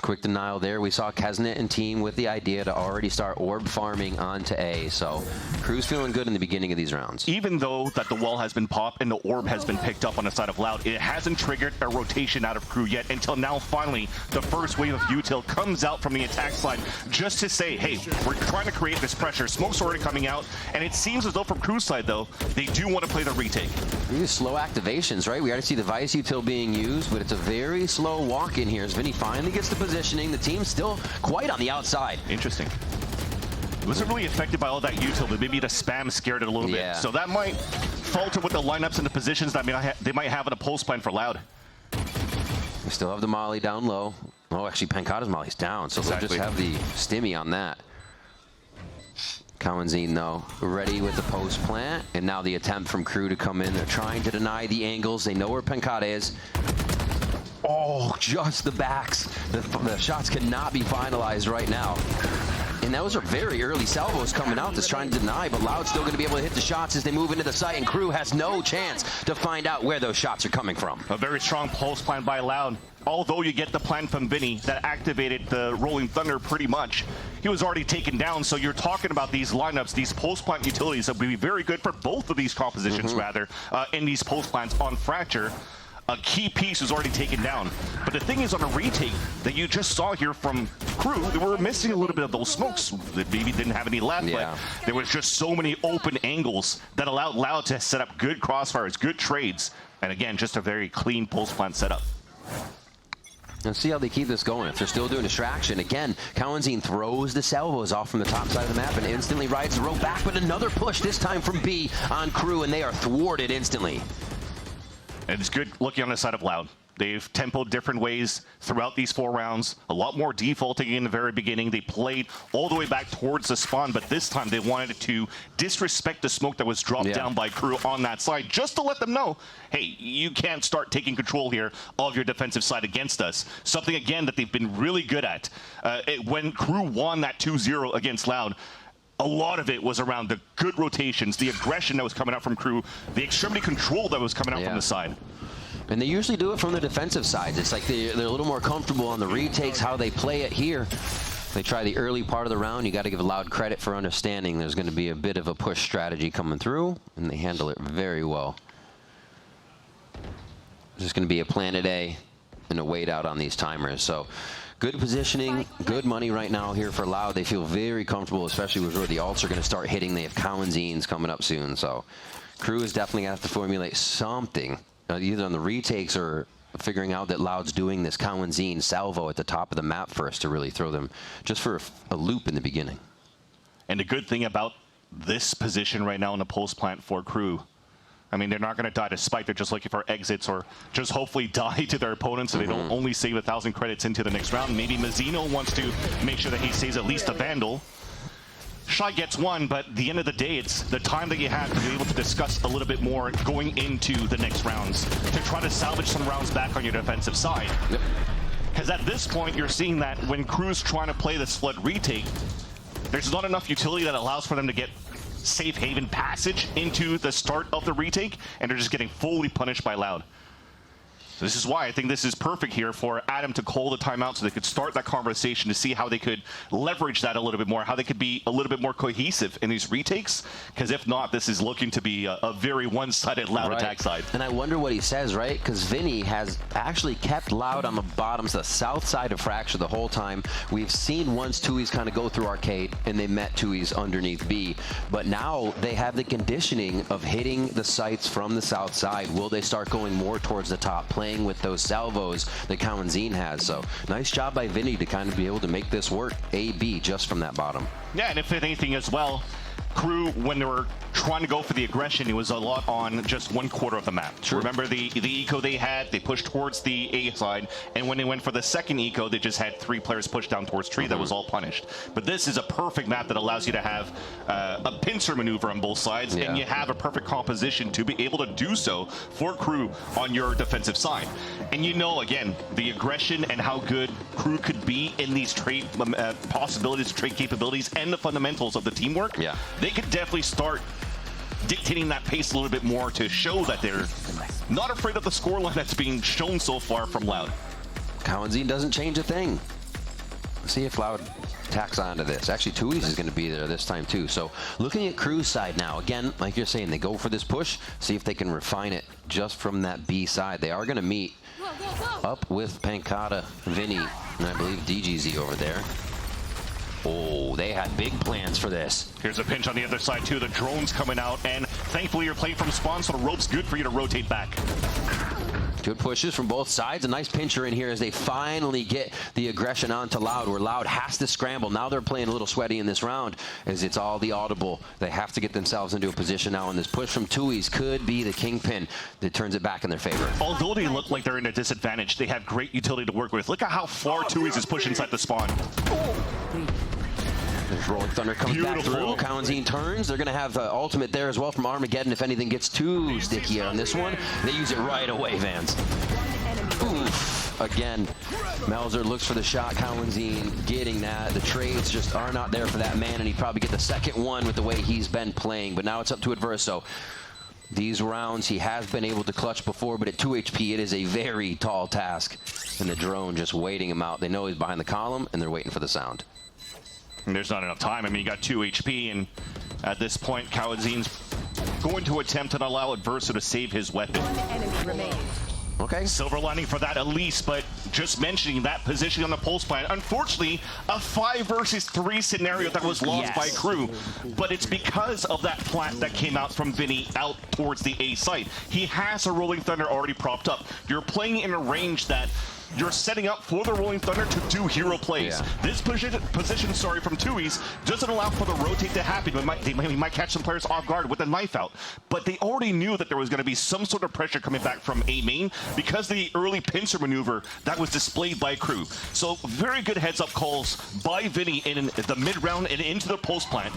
Quick denial there. We saw Kesnet and team with the idea to already start orb farming onto A. So KRU's feeling good in the beginning of these rounds. Even though that the wall has been popped and the orb has been picked up on the side of Loud, it hasn't triggered a rotation out of KRU yet until now finally the first wave of util comes out from the attack side just to say, hey, we're trying to create this pressure. Smoke's already coming out, and it seems as though from KRU's side, though, they do want to play the retake. These slow activations, right? We already see the Vice util being used, but it's a very slow walk in here as Vinny finally gets the positioning. The team's still quite on the outside. Interesting. It wasn't really affected by all that util, but maybe the spam scared it a little bit. So that might falter with the lineups and the positions that they might have in a pulse plan for Loud. We still have the Molly down low. Oh, actually, Pancada's Molly's down, so they'll just have the stimmy on that. Cowanzine, though, ready with the post plant, and now the attempt from KRU to come in. They're trying to deny the angles. They know where Pancada is. Oh, just the backs. The shots cannot be finalized right now. And those are very early salvos coming out that's trying to deny, but Loud's still going to be able to hit the shots as they move into the site, and KRU has no chance to find out where those shots are coming from. A very strong pulse plan by Loud. Although you get the plan from Vinny that activated the Rolling Thunder pretty much, he was already taken down. So you're talking about these lineups, these post plant utilities that would be very good for both of these compositions, in these post plants on Fracture. A key piece is already taken down. But the thing is, on a retake that you just saw here from KRU, they were missing a little bit of those smokes. They maybe didn't have any left, but there was just so many open angles that allowed Loud to set up good crossfires, good trades, and again, just a very clean pulse plant setup. Let's see how they keep this going. If they're still doing distraction, again, Cowanzine throws the salvos off from the top side of the map and instantly rides the rope back, but another push, this time from B on KRU, and they are thwarted instantly. And it's good looking on the side of Loud. They've tempoed different ways throughout these 4 rounds. A lot more defaulting in the very beginning. They played all the way back towards the spawn, but this time they wanted to disrespect the smoke that was dropped down by KRU on that side, just to let them know, hey, you can't start taking control here of your defensive side against us. Something, again, that they've been really good at. When KRU won that 2-0 against Loud, a lot of it was around the good rotations, the aggression that was coming out from KRU, the extremity control that was coming out from the side. And they usually do it from the defensive side. It's like they're a little more comfortable on the retakes, how they play it here. They try the early part of the round. You got to give Loud credit for understanding there's going to be a bit of a push strategy coming through, and they handle it very well. There's going to be a Planet A and a wait out on these timers. So good positioning, good money right now here for Loud. They feel very comfortable, especially with where the ults are going to start hitting. They have Cowanzines coming up soon. So KRU is definitely going to have to formulate something, either on the retakes or figuring out that Loud's doing this Cowanzine salvo at the top of the map first to really throw them just for a loop in the beginning. And the good thing about this position right now in the pulse plant for KRU, I mean, they're not going to die to spike. They're just looking for exits or just hopefully die to their opponents so they don't only save 1,000 credits into the next round. Maybe Mazzino wants to make sure that he saves at least a Vandal. Shy gets one, but at the end of the day, it's the time that you have to be able to discuss a little bit more going into the next rounds to try to salvage some rounds back on your defensive side. Because at this point, you're seeing that when KRU's trying to play this flood retake, there's not enough utility that allows for them to get safe haven passage into the start of the retake, and they're just getting fully punished by Loud. So this is why I think this is perfect here for Adam to call the timeout so they could start that conversation to see how they could leverage that a little bit more, how they could be a little bit more cohesive in these retakes, because if not, this is looking to be a very one-sided Loud attack side. And I wonder what he says, right? Because Vinny has actually kept Loud on the bottoms, the south side of Fracture the whole time. We've seen once Tui's kind of go through arcade and they met Tui's underneath B, but now they have the conditioning of hitting the sites from the south side. Will they start going more towards the top, playing with those salvos that Cowanzine has? So nice job by Vinny to kind of be able to make this work A-B just from that bottom. Yeah, and if anything as well, KRU, when they were trying to go for the aggression, it was a lot on just 1/4 of the map. True. Remember the eco they had, they pushed towards the A side, and when they went for the second eco, they just had 3 players push down towards tree. That was all punished. But this is a perfect map that allows you to have a pincer maneuver on both sides, and you have a perfect composition to be able to do so for KRU on your defensive side. And you know, again, the aggression and how good KRU could be in these trade possibilities, trade capabilities, and the fundamentals of the teamwork. Yeah. They could definitely start dictating that pace a little bit more to show that they're not afraid of the scoreline that's being shown so far from Loud. Kawanzin doesn't change a thing. Let's see if Loud tacks onto this. Actually, Tui's is going to be there this time too. So looking at KRU's side now, again, like you're saying, they go for this push, see if they can refine it just from that B side. They are going to meet up with Pankata, Vinny, and I believe DGZ over there. Oh, they had big plans for this. Here's a pinch on the other side too. The drone's coming out, and thankfully you're playing from spawn, so the rope's good for you to rotate back. Good pushes from both sides. A nice pincher in here as they finally get the aggression onto Loud, where Loud has to scramble. Now they're playing a little sweaty in this round as it's all the audible. They have to get themselves into a position now, and this push from Tui's could be the kingpin that turns it back in their favor. Although they look like they're in a disadvantage, they have great utility to work with. Look at how far Tui's is pushed inside the spawn. There's Rolling Thunder comes back through. Kawanzin turns. They're going to have ultimate there as well from Armageddon. If anything gets too sticky on this one, they use it right away, Vans. Oof. Again, Melzer looks for the shot. Kawanzin getting that. The trades just are not there for that man, and he'd probably get the second one with the way he's been playing. But now it's up to Adverso. These rounds he has been able to clutch before, but at 2 HP, it is a very tall task. And the drone just waiting him out. They know he's behind the column, and they're waiting for the sound. And there's not enough time. I mean, you got 2 HP, and at this point, Kawanzin's going to attempt to allow Adverso to save his weapon. Okay. Silver lining for that at least, but just mentioning that position on the pulse plan. Unfortunately, a 5 versus 3 scenario that was lost by KRU, but it's because of that plant that came out from Vinny out towards the A site. He has a Rolling Thunder already propped up. You're playing in a range that you're setting up for the Rolling Thunder to do hero plays. This position from Tui's doesn't allow for the rotate to happen. They might catch some players off guard with a knife out, but they already knew that there was going to be some sort of pressure coming back from A main because of the early pincer maneuver that was displayed by KRU. So very good heads-up calls by Vinny in the mid-round and into the pulse plant.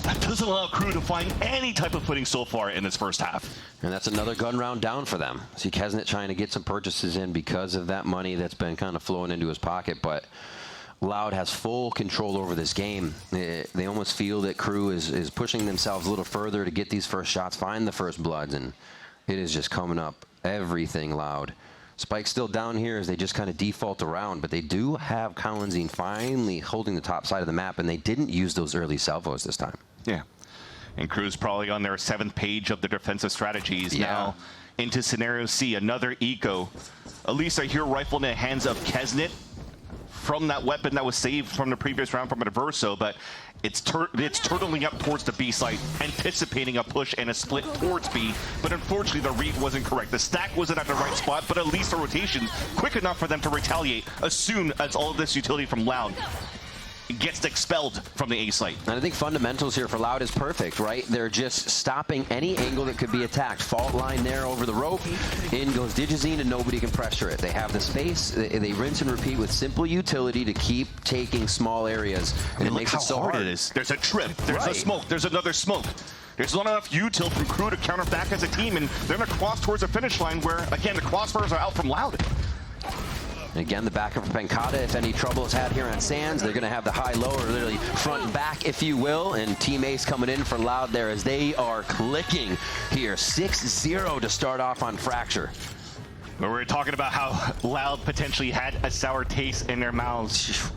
That doesn't allow KRU to find any type of footing so far in this first half. And that's another gun round down for them. See Kesnet trying to get some purchases in because of that money that's been kind of flowing into his pocket, but Loud has full control over this game. They almost feel that KRU is pushing themselves a little further to get these first shots, find the first bloods, and it is just coming up everything Loud. Spike's still down here as they just kind of default around, but they do have Kawanzin finally holding the top side of the map, and they didn't use those early salvos this time. Yeah. And KRU's probably on their 7th page of their defensive strategies now into scenario C, another eco. At least I hear rifle in the hands of Kesnet from that weapon that was saved from the previous round from Adverso, but it's turtling up towards the B site, anticipating a push and a split towards B, but unfortunately the read wasn't correct. The stack wasn't at the right spot, but at least the rotation quick enough for them to retaliate as soon as all of this utility from Loud gets expelled from the A site. And I think fundamentals here for Loud is perfect, right? They're just stopping any angle that could be attacked. Fault line there over the rope. In goes Digizine and nobody can pressure it. They have the space. They rinse and repeat with simple utility to keep taking small areas. And it makes it so hard. It is. There's a trip. There's a smoke. There's another smoke. There's not enough util from KRU to counter back as a team, and they're going to cross towards the finish line where, again, the crossbars are out from Loud. And again, the backer for Pankata, if any trouble is had here on Sands, they're going to have the high-low, or literally front and back, if you will. And Team Ace coming in for Loud there as they are clicking here. 6-0 to start off on Fracture. We were talking about how Loud potentially had a sour taste in their mouths.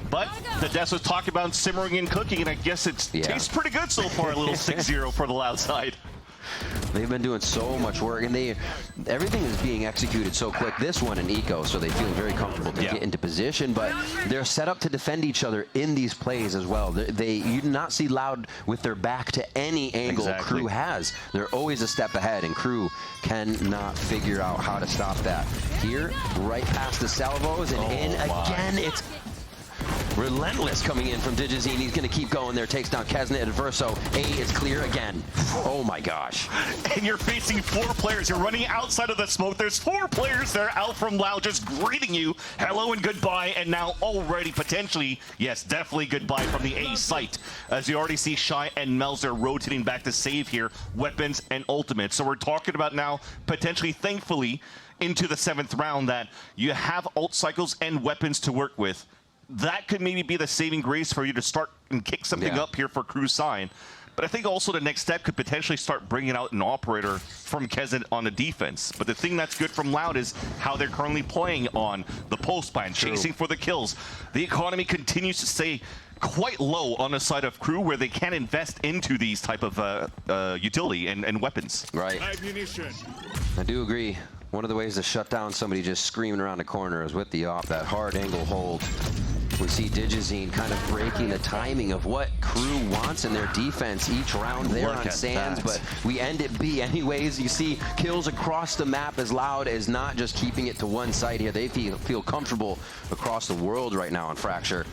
But the Des was talking about simmering and cooking, and I guess it tastes pretty good so far, a little 6-0 for the Loud side. They've been doing so much work, and everything is being executed so quick. This one in eco, so they feel very comfortable to get into position, but they're set up to defend each other in these plays as well. You do not see Loud with their back to any angle KRU has. They're always a step ahead, and KRU cannot figure out how to stop that. Here, right past the salvos, and in again, it's Relentless coming in from Digizine. He's going to keep going there. Takes down Kesnet. Adverso. A is clear again. Oh my gosh. And you're facing 4 players. You're running outside of the smoke. There's 4 players there out from Loud just greeting you. Hello and goodbye. And now already potentially, yes, definitely goodbye from the A site. As you already see Shy and Melzer rotating back to save here. Weapons and ultimates. So we're talking about now potentially, thankfully, into the 7th round that you have ult cycles and weapons to work with. That could maybe be the saving grace for you to start and kick something up here for Crew Sign. But I think also the next step could potentially start bringing out an operator from Kesnet on the defense. But the thing that's good from Loud is how they're currently playing on the post plan, chasing for the kills. The economy continues to stay quite low on the side of Crew, where they can invest into these type of utility and weapons. Right. I do agree. One of the ways to shut down somebody just screaming around the corner is with the op, that hard angle hold. We see Digizine kind of breaking the timing of what Crew wants in their defense each round there on Sands, but we end it B anyways. You see kills across the map as Loud as not just keeping it to one side here. They feel comfortable across the world right now on Fracture.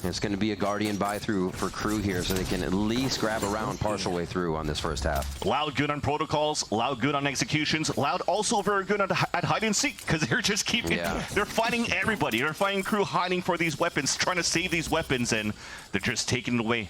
And it's going to be a Guardian buy-through for Crew here, so they can at least grab a round partial way through on this first half. Loud good on protocols, Loud good on executions, Loud also very good at hide and seek, because they're just keeping, they're finding everybody. They're finding Crew hiding for these weapons, trying to save these weapons, and they're just taking it away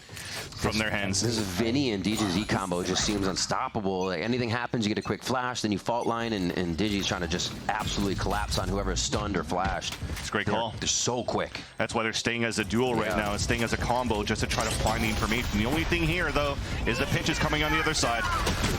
from their hands. This is Vinny and DJZ combo just seems unstoppable. Like anything happens, you get a quick flash, then you fault line, and Digi's trying to just absolutely collapse on whoever is stunned or flashed. It's a great call. They're so quick. That's why they're staying as a duel right now, and staying as a combo just to try to find the information. The only thing here, though, is the pinch is coming on the other side.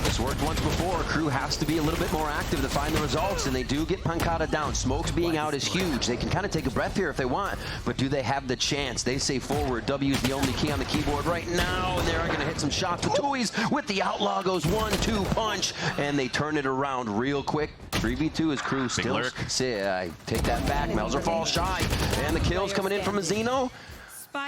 It's worked once before. Crew has to be a little bit more active to find the results, and they do get Pancada down. Smokes being out is huge. They can kind of take a breath here if they want, but do they have the chance? They say forward. W is the only key on the keyboard right now, and they are going to hit some shots. But Tui's with the Outlaw goes 1-2 punch, and they turn it around real quick. 3v2 is Crew still. I take that back. Melzer falls shy, and the kills coming in from Mazzino.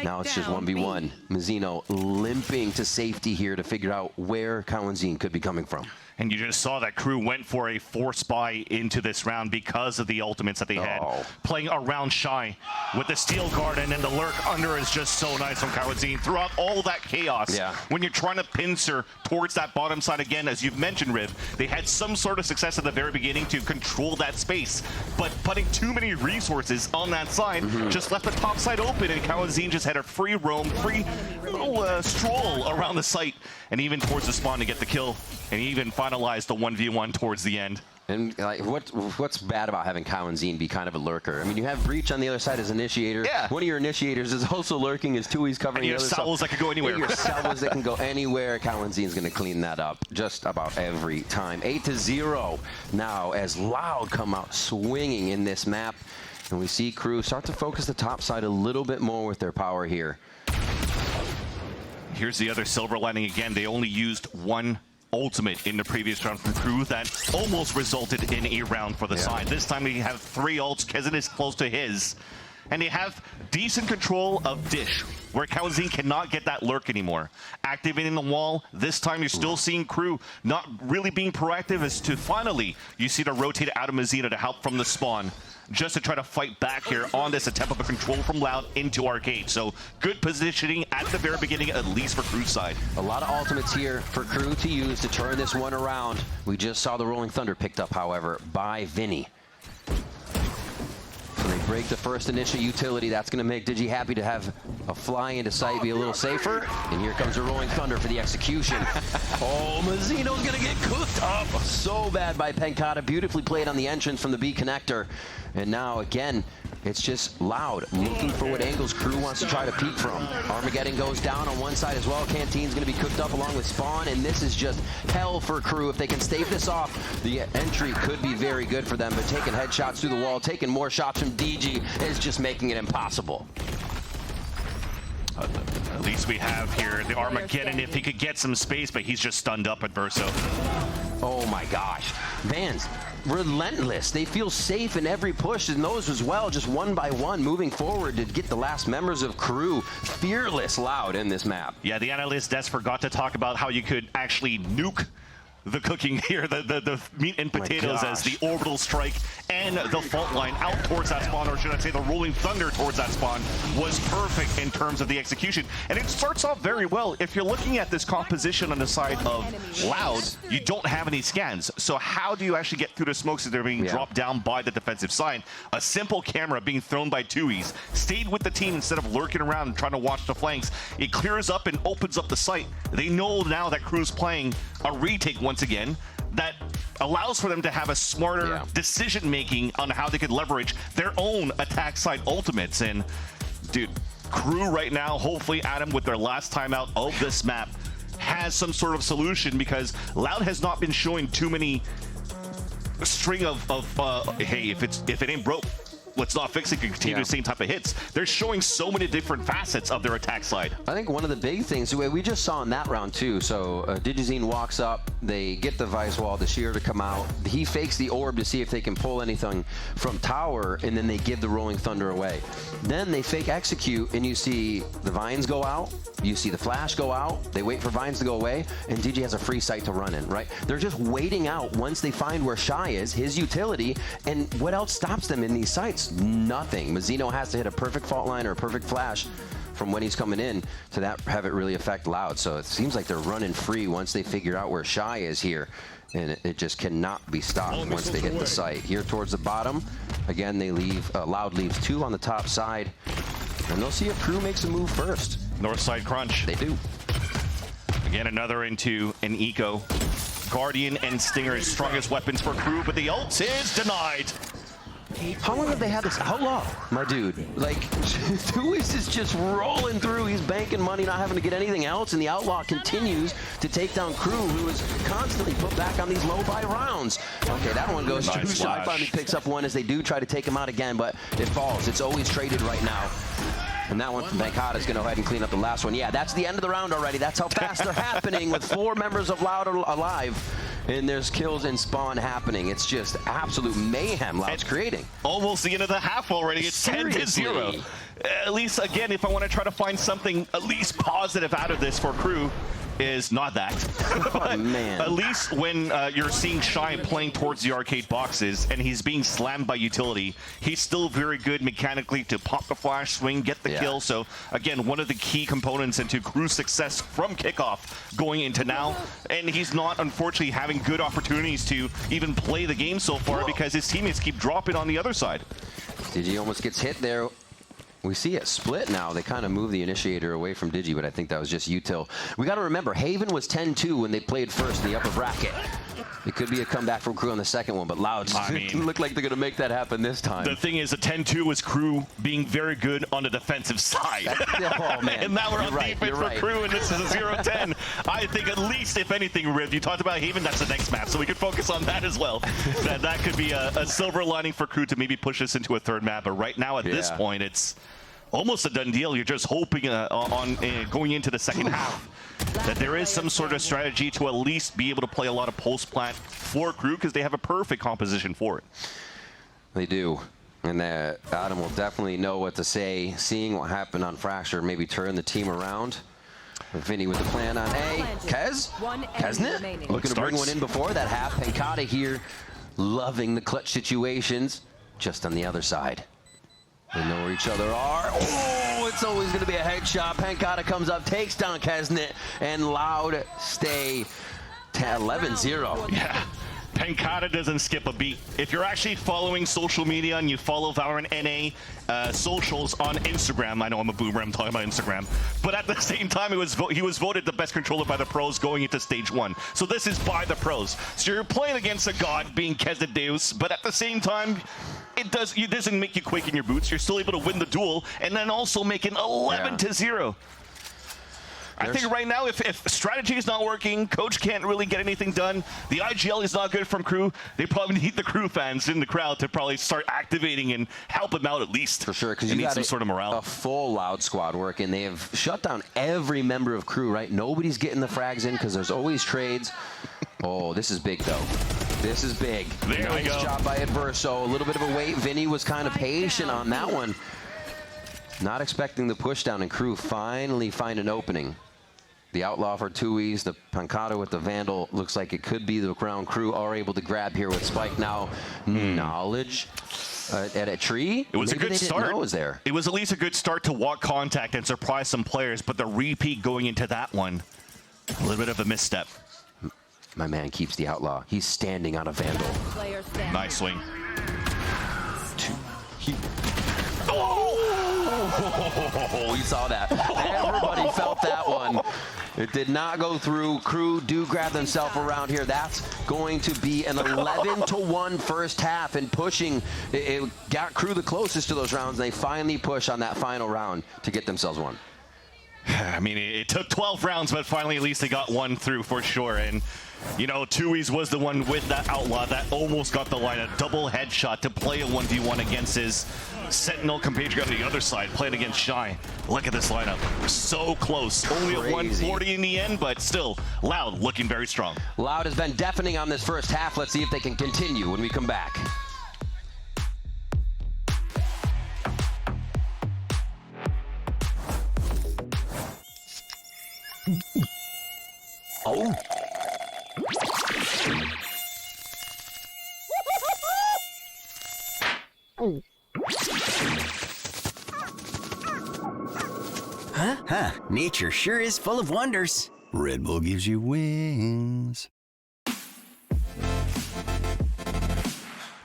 Now it's just 1v1. Mazzino limping to safety here to figure out where Kawanzin could be coming from. And you just saw that Crew went for a force buy into this round because of the ultimates that they had. Playing around Shy with the Steel Guard, and then the lurk under is just so nice from Kawanzin. Throughout all that chaos, when you're trying to pincer towards that bottom side again, as you've mentioned, Riv, they had some sort of success at the very beginning to control that space. But putting too many resources on that side just left the top side open, and Kawanzin just had a free roam, free little stroll around the site, and even towards the spawn to get the kill, and even finalized the 1v1 towards the end. And like, what's bad about having Kawanzin be kind of a lurker? I mean, you have Breach on the other side as initiator. One of your initiators is also lurking as Tui's covering the other side. Salvos that could go anywhere. Your salvos that can go anywhere. Kawanzin's going to clean that up just about every time. 8-0 now as Loud come out swinging in this map. And we see Crew start to focus the top side a little bit more with their power here. Here's the other silver lining again. They only used one ultimate in the previous round from Crew that almost resulted in a round for the side. This time they have 3 ults. Kesnet is close to his. And they have decent control of Dish, where Kawanzin cannot get that lurk anymore. Activating the wall, this time you're still seeing Crew not really being proactive, as to finally you see the rotate out of Mazzino to help from the spawn, just to try to fight back here on this attempt of a control from Loud into Arcade. So good positioning at the very beginning, at least for Crew's side. A lot of ultimates here for Crew to use to turn this one around. We just saw the Rolling Thunder picked up, however, by Vinny. So they break the first initial utility. That's going to make Digi happy to have a fly into sight be a little safer. And here comes the Rolling Thunder for the execution. Oh, Mazzino's going to get cooked up so bad by Pancada. Beautifully played on the entrance from the B connector. And now, again, it's just Loud looking for what angles Crew wants to try to peek from. Armageddon goes down on one side as well. Canteen's going to be cooked up along with Spawn, and this is just hell for Crew. If they can stave this off, the entry could be very good for them, but taking headshots through the wall, taking more shots from DG is just making it impossible. At least we have here the Armageddon if he could get some space, but he's just stunned up at Verso. Oh my gosh. Vans, relentless. They feel safe in every push, and those as well, just one by one, moving forward to get the last members of Crew. Fearless Loud in this map. Yeah, the analyst Des forgot to talk about how you could actually nuke the cooking here, the meat and potatoes as the orbital strike and the fault line out towards that spawn, or should I say the rolling thunder towards that spawn, was perfect in terms of the execution. And it starts off very well. If you're looking at this composition on the side of Loud, you don't have any scans. So how do you actually get through the smokes as they're being dropped down by the defensive side? A simple camera being thrown by Tui's, stayed with the team instead of lurking around and trying to watch the flanks. It clears up and opens up the site. They know now that Crew's playing a retake once again that allows for them to have a smarter decision making on how they could leverage their own attack side ultimates. And dude, Crew right now, hopefully Adam, with their last time out of this map, has some sort of solution, because Loud has not been showing too many string of hey, if it ain't broke, let's not fix it, continue the same type of hits. They're showing so many different facets of their attack side. I think one of the big things we just saw in that round too, so Digizine walks up, they get the Vice Wall, the Shear to come out, he fakes the orb to see if they can pull anything from tower, and then they give the Rolling Thunder away. Then they fake execute, and you see the Vines go out, you see the Flash go out, they wait for Vines to go away, and Digi has a free site to run in, right? They're just waiting out once they find where Shy is, his utility, and what else stops them in these sites? Nothing. Mazzino has to hit a perfect fault line or a perfect flash from when he's coming in to have it really affect Loud. So it seems like they're running free once they figure out where Shy is here, and it just cannot be stopped once they hit the site. Here towards the bottom, again, they leave, Loud leaves 2 on the top side, and they'll see if Crew makes a move first. North side crunch. They do. Again, another into an eco. Guardian and Stinger is strongest weapons for Crew, but the ult is denied. How long have they had this? How long, my dude? Like, Tuis is just rolling through. He's banking money, not having to get anything else, and the Outlaw continues to take down Crew, who is constantly put back on these low-buy rounds. Okay, that one goes to Shy. Finally picks up one as they do try to take him out again, but it falls. It's always traded right now. And that one from Bankata is going to go ahead and clean up the last one. Yeah, that's the end of the round already. That's how fast they're happening, with 4 members of Loud alive. And there's kills and spawn happening. It's just absolute mayhem Loud's creating. Almost the end of the half already. It's 10-0. At least, again, if I want to try to find something at least positive out of this for Crew, is not that. Oh, man. At least when you're seeing Shy playing towards the arcade boxes and he's being slammed by utility, he's still very good mechanically to pop the flash, swing, get the kill. So again, one of the key components into Crew's success from Kickoff going into now. And he's not, unfortunately, having good opportunities to even play the game so far because his teammates keep dropping on the other side. Digi almost gets hit there. We see it split now. They kind of move the initiator away from Digi, but I think that was just util. We got to remember, Haven was 10-2 when they played first in the upper bracket. It could be a comeback from Crew on the second one, but Loud look like they're going to make that happen this time. The thing is, a 10-2 was Crew being very good on the defensive side. Oh, man. And now we're on defense for Crew, and this is a 0-10. I think at least, if anything, Riv, you talked about Haven, that's the next map, so we could focus on that as well. that could be a silver lining for Crew to maybe push us into a third map, but right now at this point, it's almost a done deal. You're just hoping on going into the second half that there is some sort of strategy to at least be able to play a lot of post plant for Crew, because they have a perfect composition for it. They do. And Adam will definitely know what to say. Seeing what happened on Fracture, maybe turn the team around. Vinny with the plan on A. Kesnet looking to bring one in before that half. Pankata here, loving the clutch situations. Just on the other side. They know where each other are. Oh, it's always going to be a headshot. Pankata comes up, takes down Kesnet, and Loud stay 11-0. Yeah. Pankata doesn't skip a beat. If you're actually following social media and you follow Valorant NA socials on Instagram, I know I'm a boomer, I'm talking about Instagram, but at the same time, he was voted the best controller by the pros going into stage 1. So this is by the pros. So you're playing against a god being Kesnet Deus, but at the same time, it doesn't make you quake in your boots. You're still able to win the duel and then also make it 11-0. I think right now, if strategy is not working, coach can't really get anything done, the IGL is not good from Crew, they probably need the Crew fans in the crowd to probably start activating and help him out at least. For sure, because you need got some sort of morale. A full Loud squad working. They have shut down every member of Crew, right? Nobody's getting the frags in because there's always trades. Oh, this is big, though. This is big. There we go. Nice job by Adverso. A little bit of a wait. Vinny was kind of patient on that one. Not expecting the push down, and Crew finally find an opening. The Outlaw for Tui's, the Pancada with the Vandal. Looks like it could be the Ground Crew are able to grab here with Spike now. Knowledge at a tree. It was Maybe a good they didn't start. know it was there. It was at least a good start to walk contact and surprise some players, but the repeat going into that one, a little bit of a misstep. My man keeps the Outlaw. He's standing on a Vandal. Nice swing. Oh, you saw that. Everybody felt that one. It did not go through. Crew do grab themselves around here. That's going to be an 11-1 first half, and pushing. It got Crew the closest to those rounds, and they finally push on that final round to get themselves one. I mean, it took 12 rounds, but finally at least they got one through for sure. And, you know, Tui's was the one with that Outlaw that almost got the line. A double headshot to play a 1v1 against his Sentinel compatriot on the other side, playing against Shy. Look at this lineup. So close. Only a 140 in the end, but still, Loud looking very strong. Loud has been deafening on this first half. Let's see if they can continue when we come back. Oh. Huh, nature sure is full of wonders. Red Bull gives you wings.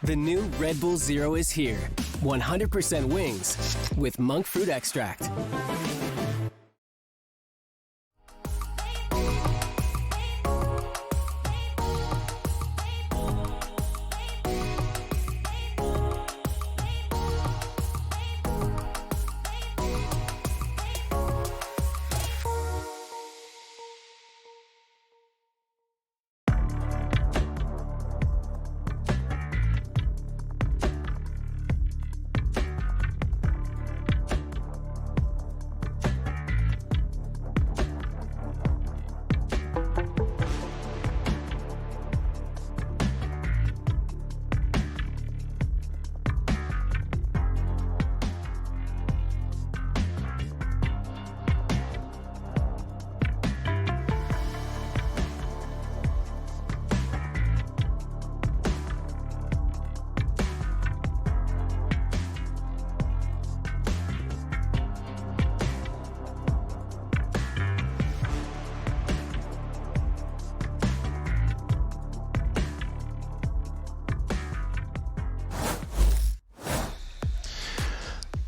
The new Red Bull Zero is here. 100% wings with monk fruit extract.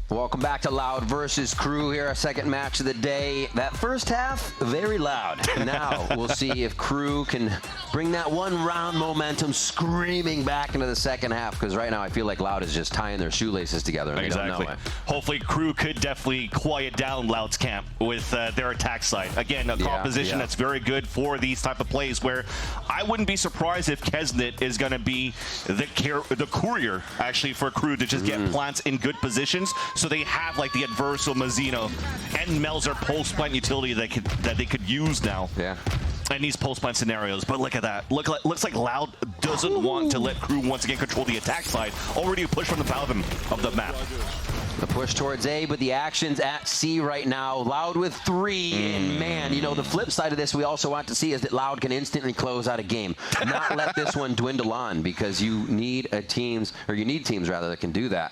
Welcome back to Loud versus Crew here, our second match of the day. That first half, very loud. Now we'll see if Crew can bring that one round momentum screaming back into the second half, because right now I feel like Loud is just tying their shoelaces together and they don't know it. Hopefully Crew could definitely quiet down Loud's camp with their attack side. Again, a composition that's very good for these type of plays, where I wouldn't be surprised if Kesnet is going to be the courier actually for Crew to just get plants in good positions, so they have like the Adverso, Mazzino, and Melzer post plant utility that they could use now. Yeah. In these post plant scenarios. But look at that. Looks like Loud doesn't want to let Crew once again control the attack side. Already a push from the bottom of the map. The push towards A, but the action's at C right now. Loud with 3, and man, you know, the flip side of this we also want to see is that Loud can instantly close out a game. Not let this one dwindle on, because you need teams rather that can do that.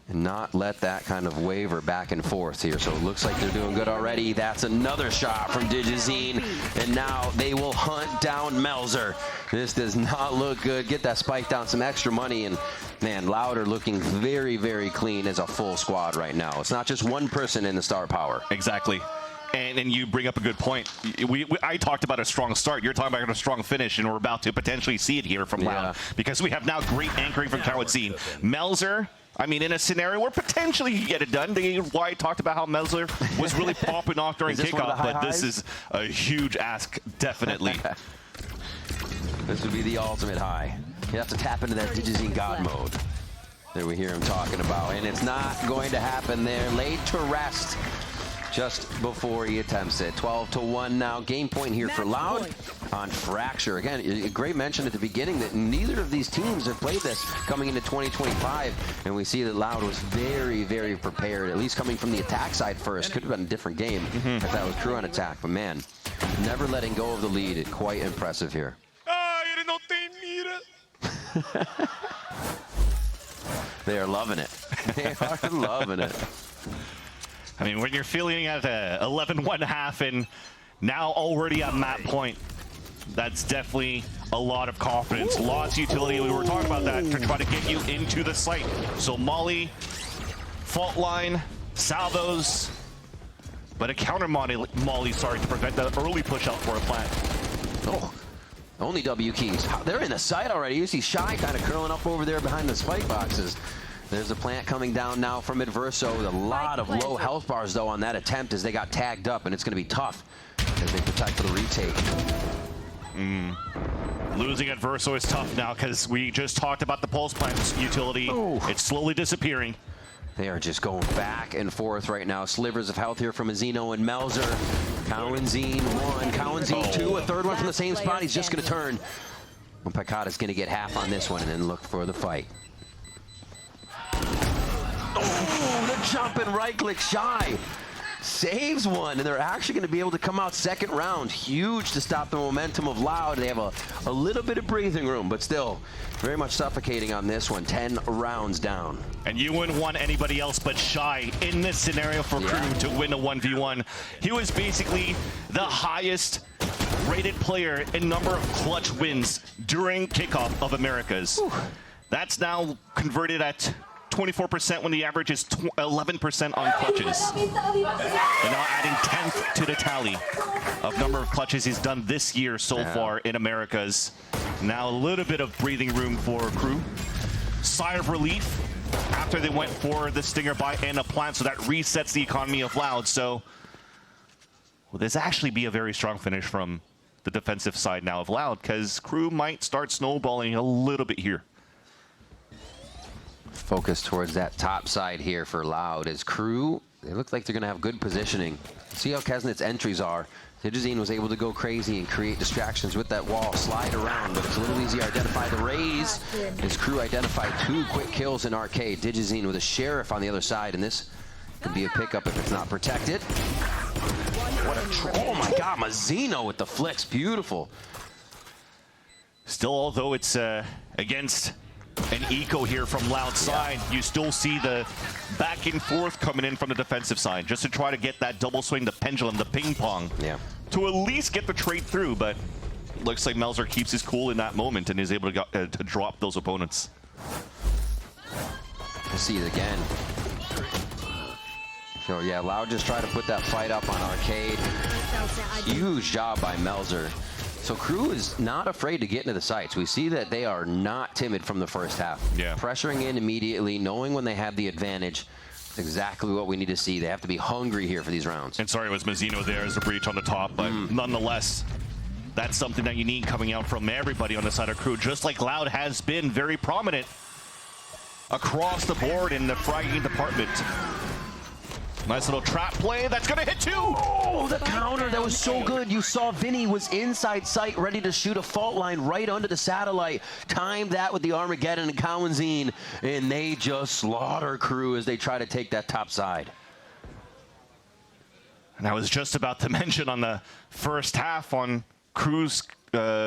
And not let that kind of waver back and forth here. So it looks like they're doing good already. That's another shot from Digizine, and now they will hunt down Melzer. This does not look good. Get that spike down, some extra money, and man, Loud are looking very, very clean as a full squad right now. It's not just one person in the star power. Exactly. And you bring up a good point. I talked about a strong start. You're talking about a strong finish, and we're about to potentially see it here from Loud, because we have now great anchoring from Kawatzin. Melzer, I mean, in a scenario where potentially you get it done. Wyatt talked about how Melzer was really popping off during kickoff, but this is a huge ask, definitely. This would be the ultimate high. You have to tap into that Digizine God mode that we hear him talking about, and it's not going to happen there. Laid to rest just before he attempts it. 12-1 now. Game point here for Loud on Fracture. Again, a great mention at the beginning that neither of these teams have played this coming into 2025, and we see that Loud was very, very prepared, at least coming from the attack side first. Could have been a different game if that was Crew on attack, but man, Never letting go of the lead. Quite impressive here. Ele não tem mira. They are loving it. They are loving it. I mean, when you're feeling at 11-1 half and now already on that point, that's definitely a lot of confidence. Lots of utility. We were talking about that to try to get you into the site. So Molly, fault line, salvos, but a counter Molly, sorry, to prevent the early push out for a plant. Oh, only W keys. They're in the site already. You see Shy kind of curling up over there behind the spike boxes. There's a plant coming down now from Adverso with a lot of low health bars, though, on that attempt as they got tagged up, and it's going to be tough as they protect for the retake. Losing Adverso is tough now because we just talked about the pulse plant utility. It's slowly disappearing. They are just going back and forth right now. Slivers of health here from Azino and Melzer. Cowanzine 1, Cowanzine 2, a third one from the same spot. He's just going to turn. And Picada's going to get half on this one and then look for the fight. Oh, the jump and right click Shy. Saves one, and they're actually going to be able to come out second round. Huge to stop the momentum of Loud. They have a little bit of breathing room, but still very much suffocating on this one. 10 rounds down. And you wouldn't want anybody else but Shy in this scenario for Crew to win a 1v1. He was basically the highest rated player in number of clutch wins during Kickoff of Americas. That's now converted at 24% when the average is 11% on clutches. And now adding 10th to the tally of number of clutches he's done this year so far in Americas. Now a little bit of breathing room for Crew. Sigh of relief after they went for the Stinger buy and a plant, so that resets the economy of Loud. So will this actually be a very strong finish from the defensive side now of Loud, because Crew might start snowballing a little bit here. Focus towards that top side here for Loud as Crew, they look like they're going to have good positioning. See how Kesnit's entries are. Digizine was able to go crazy and create distractions with that wall, slide around, but it's a little easier to identify the raise as Crew identified 2 quick kills in Arcade. Digizine with a Sheriff on the other side, and this could be a pickup if it's not protected. What a oh my god, Mazzino with the flicks, beautiful. Still, although it's against an eco here from Loud side, you still see the back and forth coming in from the defensive side just to try to get that double swing, the pendulum, the ping pong, to at least get the trade through. But looks like Melzer keeps his cool in that moment and is able to drop those opponents. We'll see it again. So yeah, Loud just tried to put that fight up on Arcade. Huge job by Melzer. So Crew is not afraid to get into the sites. We see that they are not timid from the first half. Pressuring in immediately, knowing when they have the advantage. That's exactly what we need to see. They have to be hungry here for these rounds. And sorry, it was Mazzino there as a breach on the top, but nonetheless, that's something that you need coming out from everybody on the side of Crew, just like Loud has been very prominent across the board in the fragging department. Nice little trap play. That's going to hit 2. Oh, the counter. That was so good. You saw Vinny was inside sight, ready to shoot a fault line right under the satellite. Timed that with the Armageddon and Cowanzine, and they just slaughter Crew as they try to take that top side. And I was just about to mention on the first half on Crew's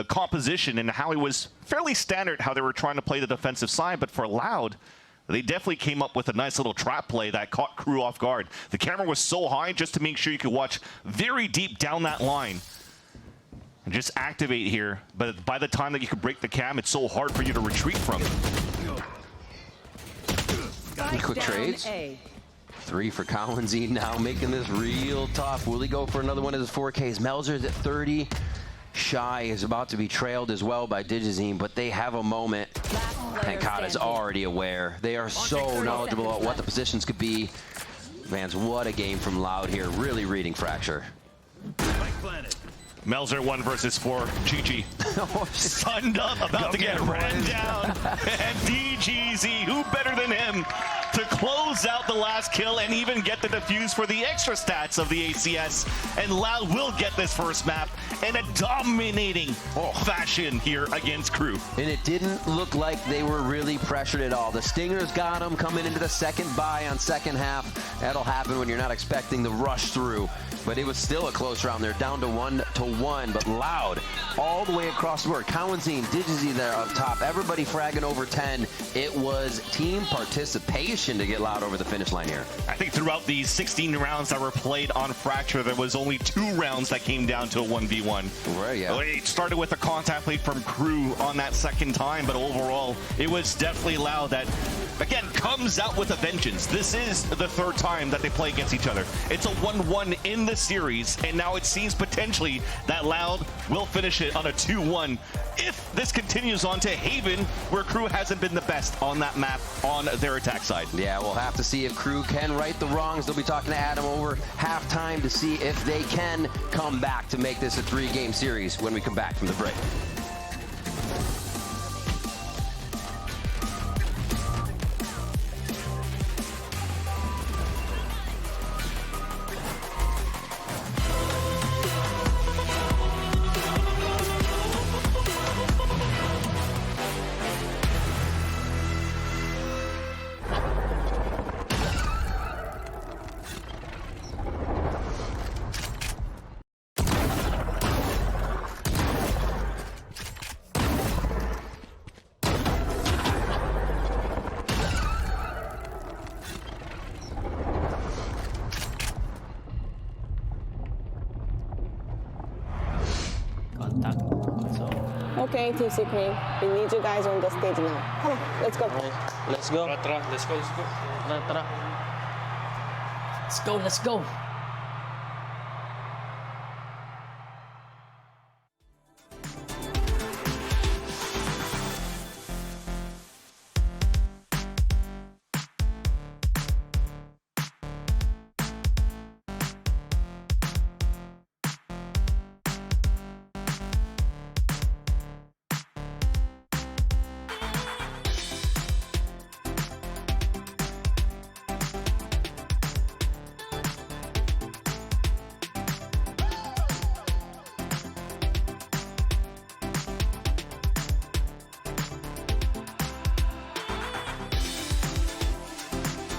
composition and how it was fairly standard how they were trying to play the defensive side, but for Loud, they definitely came up with a nice little trap play that caught Crew off guard. The camera was so high just to make sure you could watch very deep down that line and just activate here. But by the time that you could break the cam, it's so hard for you to retreat from. Quick trades. 3 for Cowanzine now, making this real tough. Will he go for another one of his 4Ks? Melzer's at 30. Shy is about to be trailed as well by Digizine, but they have a moment. Pancada's already aware. They are so knowledgeable about what the positions could be. Vans, what a game from Loud here. Really reading Fracture. Melzer 1 versus 4. GG. Sunned up, about to get ran down. And DGZ, who better than him to close out the last kill and even get the defuse for the extra stats of the ACS. And Loud will get this first map in a dominating fashion here against KRU. And it didn't look like they were really pressured at all. The Stingers got them coming into the second buy on second half. That'll happen when you're not expecting the rush through. But it was still a close round. They're down to 1-1, but Loud all the way across the board. Cowanzine, Digizy there up top. Everybody fragging over 10. It was team participation to get Loud over the finish line here. I think throughout these 16 rounds that were played on Fracture, there was only 2 rounds that came down to a 1v1. Right, yeah. It started with a contact play from KRU on that second time, but overall, it was definitely Loud that, again, comes out with a vengeance. This is the 3rd time that they play against each other. It's a 1-1 in the series, and now it seems potentially that Loud will finish it on a 2-1 if this continues on to Haven, where KRU hasn't been the best on that map on their attack side. Yeah, we'll have to see if KRU can right the wrongs. They'll be talking to Adam over halftime to see if they can come back to make this a 3-game series when we come back from the break. Okay, Team Secret, we need you guys on the stage now. Come on, let's go. Let's go. Let's go. Let's go. Let's go.